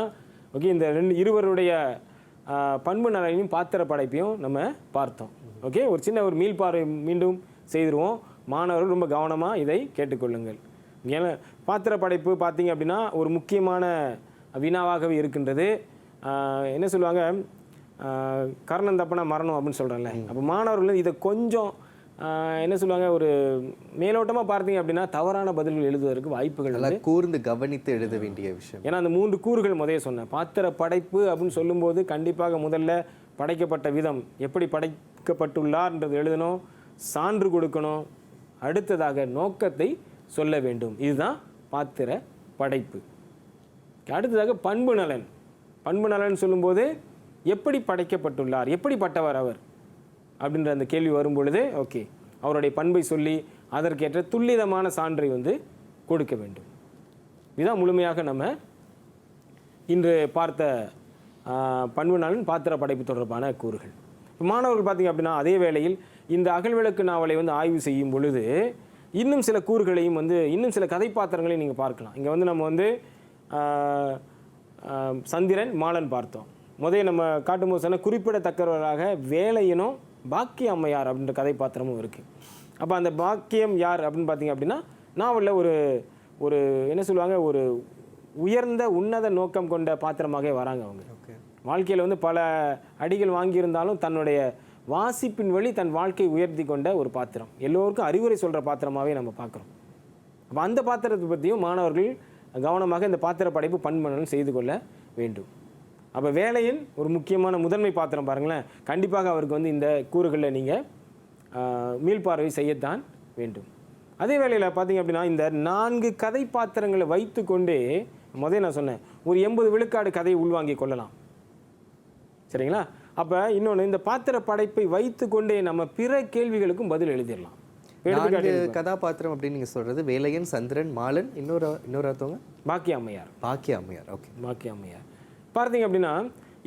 ஓகே இந்த இருவருடைய பண்பு நலனையும் பாத்திர படைப்பையும் நம்ம பார்த்தோம். ஓகே, ஒரு சின்ன ஒரு மீள்பார்வை மீண்டும் செய்திருவோம். மாணவர்கள் ரொம்ப கவனமாக இதை கேட்டுக்கொள்ளுங்கள். ஏன்னா பாத்திர படைப்பு பார்த்தீங்க அப்படின்னா ஒரு முக்கியமான வினாவாகவே இருக்கின்றது. என்ன சொல்லுவாங்க, கர்ணம் தப்புனா மரணம் அப்படின்னு சொல்கிறேன்ல. அப்போ மாணவர்கள் இதை கொஞ்சம் என்ன சொல்லுவாங்க ஒரு மேலோட்டமாக பார்த்தீங்க அப்படின்னா தவறான பதில்கள் எழுதுவதற்கு வாய்ப்புகள் நல்லா கூர்ந்து கவனித்து எழுத வேண்டிய விஷயம். ஏன்னா அந்த 3 கூறுகள் முதல்ல சொன்னேன். பாத்திர படைப்பு அப்படின்னு சொல்லும்போது கண்டிப்பாக முதல்ல படைக்கப்பட்ட விதம் எப்படி படைக்கப்பட்டுள்ளார்ன்றது எழுதணும், சான்று கொடுக்கணும், அடுத்ததாக நோக்கத்தை சொல்ல வேண்டும். இதுதான் பாத்திர படைப்பு. அடுத்ததாக பண்பு நலன். பண்பு நலன் சொல்லும்போது எப்படி படைக்கப்பட்டுள்ளார், எப்படிப்பட்டவர் அவர் அப்படின்ற அந்த கேள்வி வரும் பொழுது ஓகே அவருடைய பண்பை சொல்லி அதற்கேற்ற துல்லிதமான சான்றை வந்து கொடுக்க வேண்டும். இதுதான் முழுமையாக நம்ம இன்று பார்த்த பண்பு நலன் பாத்திர படைப்பு தொடர்பான கூறுகள். இப்போ மாணவர்கள் பார்த்தீங்க அப்படின்னா அதே வேளையில் இந்த அகல்விளக்கு நாவலை வந்து ஆய்வு செய்யும் பொழுது இன்னும் சில கூறுகளையும் வந்து இன்னும் சில கதை பாத்திரங்களையும் நீங்கள் பார்க்கலாம். இங்கே வந்து நம்ம வந்து சந்திரன் மாலன் பார்த்தோம். நம்ம காட்டும்போது சொன்ன குறிப்பிடத்தக்கவராக வேலையனும் பாக்கிய அம்மையார் அப்படின்ற கதை பாத்திரமும் இருக்குது. அப்போ அந்த பாக்கியம் யார் அப்படின்னு பார்த்தீங்க அப்படின்னா நாவலில் ஒரு என்ன சொல்லுவாங்க ஒரு உயர்ந்த உன்னத நோக்கம் கொண்ட பாத்திரமாக வராங்க. அவங்க வாழ்க்கையில் வந்து பல அடிகள் வாங்கியிருந்தாலும் தன்னுடைய வாசிப்பின் வழி தன் வாழ்க்கையை உயர்த்தி கொண்ட ஒரு பாத்திரம், எல்லோருக்கும் அறிவுரை சொல்கிற பாத்திரமாகவே நம்ம பார்க்குறோம். அப்போ அந்த பாத்திரத்தை பற்றியும் மாணவர்கள் கவனமாக இந்த பாத்திர படைப்பு பண்பு செய்து கொள்ள வேண்டும். அப்போ வேலையின் ஒரு முக்கியமான முதன்மை பாத்திரம் பாருங்களேன், கண்டிப்பாக அவருக்கு வந்து இந்த கூறுகளில் நீங்கள் மீள்பார்வை செய்யத்தான் வேண்டும். அதே வேளையில் பார்த்தீங்க அப்படின்னா இந்த 4 கதை பாத்திரங்களை வைத்து கொண்டே நான் சொன்னேன் ஒரு 80 விழுக்காடு கதையை உள்வாங்கி கொள்ளலாம். சரிங்களா? அப்போ இன்னொன்று இந்த பாத்திர படைப்பை வைத்து கொண்டே நம்ம பிற கேள்விகளுக்கும் பதில் எழுதிடலாம். கதாபாத்திரம் அப்படின்னு நீங்கள் சொல்கிறது வேலையன், சந்திரன், மாலன், இன்னொருத்தவங்க பாக்கிய அம்மையார். பாக்கிய அம்மையார். ஓகே, பாக்கிய அம்மையார் பார்த்தீங்க அப்படின்னா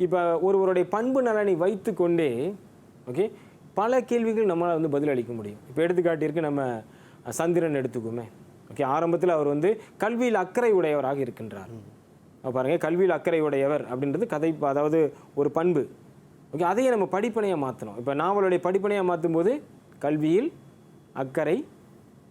இப்போ ஒருவருடைய பண்பு நலனை வைத்து கொண்டே ஓகே, பல கேள்விகள் நம்மளால் வந்து பதிலளிக்க முடியும். இப்போ எடுத்துக்காட்டிற்கு நம்ம சந்திரன் எடுத்துக்குமே. ஓகே, ஆரம்பத்தில் அவர் வந்து கல்வியில் அக்கறை உடையவராக இருக்கின்றார். பாருங்கள், கல்வியில் அக்கறை உடையவர் அப்படின்றது கதை, அதாவது ஒரு பண்பு. ஓகே, அதையே நம்ம படிப்பனையாக மாற்றணும். இப்போ நாவலுடைய படிப்பனையாக மாற்றும் போது கல்வியில் அக்கறை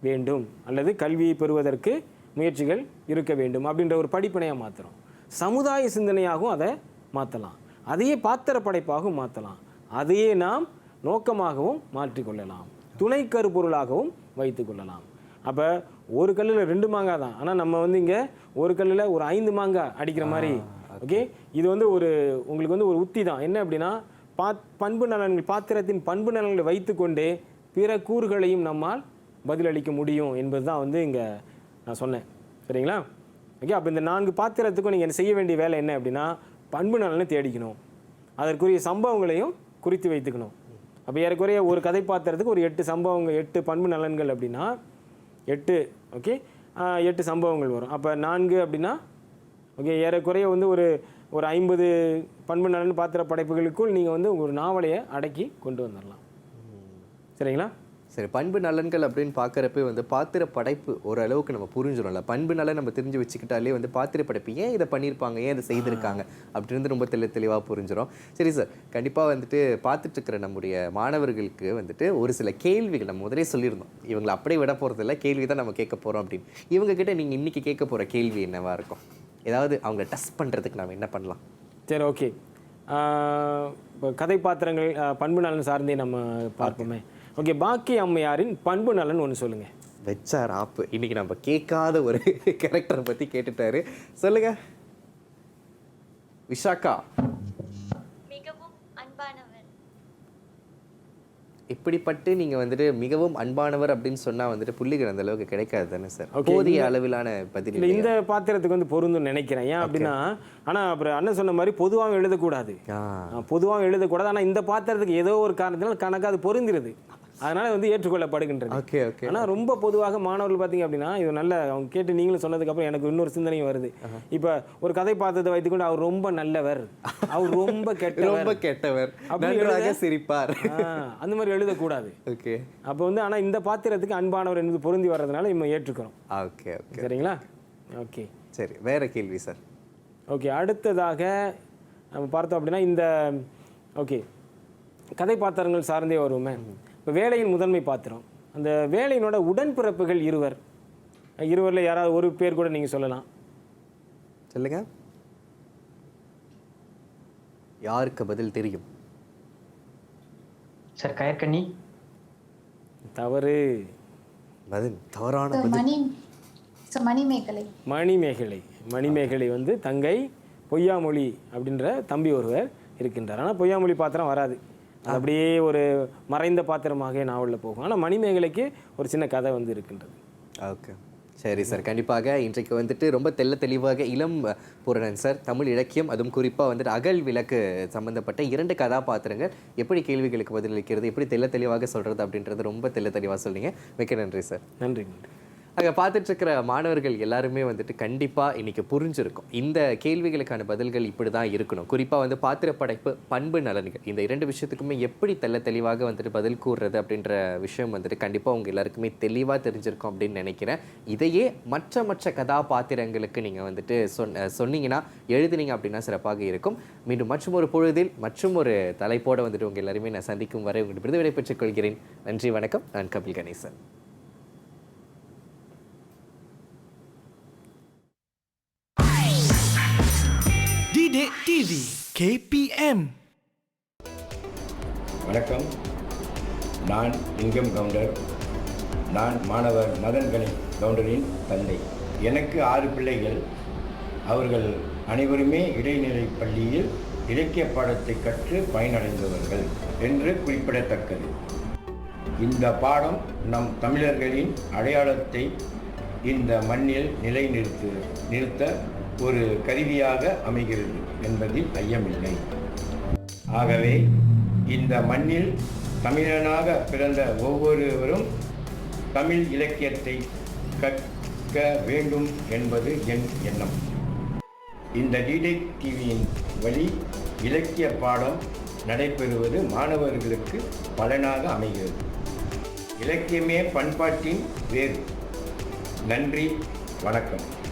வேண்டும் அல்லது கல்வியை பெறுவதற்கு முயற்சிகள் இருக்க வேண்டும் அப்படின்ற ஒரு படிப்பனையாக மாற்றுறோம். சமுதாய சிந்தனையாகவும் அதை மாற்றலாம், அதையே பாத்திர படைப்பாகவும் மாற்றலாம், அதையே நாம் நோக்கமாகவும் மாற்றிக்கொள்ளலாம், துணை கருப்பொருளாகவும் வைத்து கொள்ளலாம். அப்போ ஒரு கல்லில் 2 மாங்காய் தான், ஆனால் நம்ம வந்து இங்கே ஒரு கல்லில் ஒரு 5 மாங்காய் அடிக்கிற மாதிரி. ஓகே, இது வந்து உங்களுக்கு வந்து ஒரு உத்தி தான். என்ன அப்படின்னா, பண்பு நலன்கள், பாத்திரத்தின் பண்பு நலன்களை வைத்துக்கொண்டே பிற கூறுகளையும் நம்மால் பதிலளிக்க முடியும் என்பது தான் வந்து இங்கே நான் சொன்னேன். சரிங்களா? ஓகே, அப்போ இந்த 4 பாத்திரத்துக்கும் நீங்கள் செய்ய வேண்டிய வேலை என்ன அப்படின்னா, பண்பு நலனை தேடிக்கணும், அதற்குரிய சம்பவங்களையும் குறித்து வைத்துக்கணும். அப்போ ஏறக்குறைய ஒரு கதை பாத்திரத்துக்கு ஒரு 8 சம்பவங்கள், 8 பண்பு நலன்கள் அப்படின்னா 8, ஓகே, 8 சம்பவங்கள் வரும். அப்போ 4 அப்படின்னா ஓகே, ஏறக்குறைய வந்து ஒரு 50 பண்பு நலன் பாத்திர படைப்புகளுக்குள் நீங்கள் வந்து ஒரு நாவலையை அடக்கி கொண்டு வந்துடலாம். சரிங்களா? சரி, பண்பு நலன்கள் அப்படின்னு பார்க்குறப்ப வந்து பாத்திர படைப்பு ஓரளவுக்கு நம்ம புரிஞ்சிடும்ல. பண்பு நலன் நம்ம தெரிஞ்சு வச்சுக்கிட்டாலே வந்து பாத்திர படைப்பு ஏன் இதை பண்ணியிருப்பாங்க, ஏன் இதை செய்திருக்காங்க அப்படின்றது ரொம்ப தெளிவாக புரிஞ்சிடும். சரி சார், கண்டிப்பாக வந்துட்டு பார்த்துட்டு இருக்கிற நம்முடைய மாணவர்களுக்கு வந்துட்டு ஒரு சில கேள்விகள் நம்ம முதலே சொல்லியிருந்தோம், இவங்களை அப்படியே விட போகிறதில்ல, கேள்வி தான் நம்ம கேட்க போகிறோம் அப்படின்னு. இவங்ககிட்ட நீங்கள் இன்றைக்கி கேட்க போகிற கேள்வி என்னவாக இருக்கும்? ஏதாவது அவங்க டெஸ்ட் பண்ணுறதுக்கு நம்ம என்ன பண்ணலாம்? சரி, ஓகே. இப்போ கதை பாத்திரங்கள் பண்பு நலன் சார்ந்தே நம்ம பார்ப்போமே. ஓகே, பாக்கிய அம்மையாரின் பண்பு நலன் ஒன்று சொல்லுங்கள். வெச்சார் ஆப்பு. இன்னைக்கு நம்ம கேட்காத ஒரு கேரக்டரை பற்றி கேட்டுட்டாரு. சொல்லுங்க விஷாக்கா. மிகவும் அன்பானவர். இப்படிப்பட்டு நீங்கள் வந்துட்டு மிகவும் அன்பானவர் அப்படின்னு சொன்னால் வந்துட்டு புள்ளிகள் அந்த அளவுக்கு கிடைக்காது தானே சார்? போதிய அளவிலான பதில் இந்த பாத்திரத்துக்கு வந்து பொருந்தும் நினைக்கிறேன். ஏன் அப்படின்னா, ஆனால் அப்புறம் அண்ணன் சொன்ன மாதிரி பொதுவாக எழுதக்கூடாது, பொதுவாக எழுதக்கூடாது. ஆனால் இந்த பாத்திரத்துக்கு ஏதோ ஒரு காரணத்தினால் கணக்கு அது பொருந்திருது, அதனால வந்து ஏற்றுக்கொள்ளப்படுகின்றது. Okay okay. ஆனால் ரொம்ப பொதுவாக மாணவர்கள் பார்த்தீங்க அப்படின்னா, இது நல்ல அவங்க கேட்டு நீங்களும் சொன்னதுக்கப்புறம் எனக்கு இன்னொரு சிந்தனையும் வருது. இப்போ ஒரு கதை பாத்திரத்தை வைத்துக்கொண்டு அவர் ரொம்ப நல்லவர், அவர் ரொம்ப கெட்டவர், நன்றாக சிரிப்பார், அந்த மாதிரி எழுதக்கூடாது. ஓகே. அப்போ வந்து ஆனால் இந்த பாத்திரத்துக்கு அன்பானவர் என்பது பொருந்தி வர்றதுனால நம்ம ஏற்றுக்கிறோம். Okay okay. சரிங்களா? ஓகே, சரி, வேற கேள்வி சார். ஓகே, அடுத்ததாக நம்ம பார்த்தோம் அப்படின்னா இந்த ஓகே கதை பாத்திரங்கள் சார்ந்தே வருவோமே. இப்போ வேலையின் முதன்மை பாத்திரம், அந்த வேலையினோட உடன்பிறப்புகள் இருவரில் யாராவது ஒரு பேர் கூட நீங்கள் சொல்லலாம். சொல்லுங்க, யாருக்கு பதில் தெரியும்? சார் கயற்கண்ணி. தவறு. பதில் தவறான பதில். மணிமேகலை வந்து தங்கை பொய்யாமொழி அப்படின்ற தம்பி ஒருவர் இருக்கின்றார். ஆனால் பொய்யாமொழி பாத்திரம் வராது, அது அப்படியே ஒரு மறைந்த பாத்திரமாக நாவலில் போகும். ஆனால் மணிமேகலைக்கு ஒரு சின்ன கதை வந்து இருக்கின்றது. ஓகே, சரி சார். கண்டிப்பாக இன்றைக்கு வந்துட்டு ரொம்ப தெளிவாக இளம் பூரணன் சார் தமிழ் இலக்கியம், அதுவும் குறிப்பாக வந்துட்டு அகல் விளக்கு சம்பந்தப்பட்ட 2 கதாபாத்திரங்கள் எப்படி கேள்விகளுக்கு பதிலளிக்கிறது, எப்படி தெளிவாக சொல்கிறது அப்படின்றது ரொம்ப தெளிவாக சொன்னீங்க. மிக்க நன்றி சார். நன்றி. அங்கே பார்த்துட்டு இருக்கிற மாணவர்கள் எல்லாருமே வந்துட்டு கண்டிப்பாக இன்றைக்கி புரிஞ்சிருக்கும் இந்த கேள்விகளுக்கான பதில்கள் இப்படி தான் இருக்கணும். குறிப்பாக வந்து பாத்திர படைப்பு, பண்பு நலன்கள், இந்த 2 விஷயத்துக்குமே எப்படி தெளிவாக வந்துட்டு பதில் கூறுறது அப்படின்ற விஷயம் வந்துட்டு கண்டிப்பாக உங்கள் எல்லாருக்குமே தெளிவாக தெரிஞ்சிருக்கும் அப்படின்னு நினைக்கிறேன். இதையே மற்ற கதாபாத்திரங்களுக்கு நீங்கள் வந்துட்டு சொன்னீங்கன்னா, எழுதினீங்க அப்படின்னா சிறப்பாக இருக்கும். மீண்டும் மற்றும் ஒரு பொழுதில் மற்றும் ஒரு தலைப்போடு வந்துட்டு உங்கள் எல்லாருமே நான் சந்திக்கும் வரை உங்களுக்கு விடை பெற்றுக் கொள்கிறேன். நன்றி, வணக்கம். நான் Kapil Ganesan. D-Day TV KPM. வணக்கம், நான் லிங்கம் கவுண்டர். நான் மாணவர் மதன் கணேஷ் கவுண்டரின் தந்தை. எனக்கு 6 பிள்ளைகள். அவர்கள் அனைவருமே இடைநிலை பள்ளியில் இலக்கிய பாடத்தை கற்று பயனடைந்தவர்கள் என்று குறிப்பிடத்தக்கது. இந்த பாடம் நம் தமிழர்களின் அடையாளத்தை இந்த மண்ணில் நிறுத்த ஒரு கருவியாக அமைகிறது என்பதில் ஐயமில்லை. ஆகவே இந்த மண்ணில் தமிழனாக பிறந்த ஒவ்வொருவரும் தமிழ் இலக்கியத்தை கற்க வேண்டும் என்பது என் எண்ணம். இந்த D-Day டிவியின் வழி இலக்கிய பாடம் நடைபெறுவது மாணவர்களுக்கு பலனாக அமைகிறது. இலக்கியமே பண்பாட்டின் வேறு. நன்றி, வணக்கம்.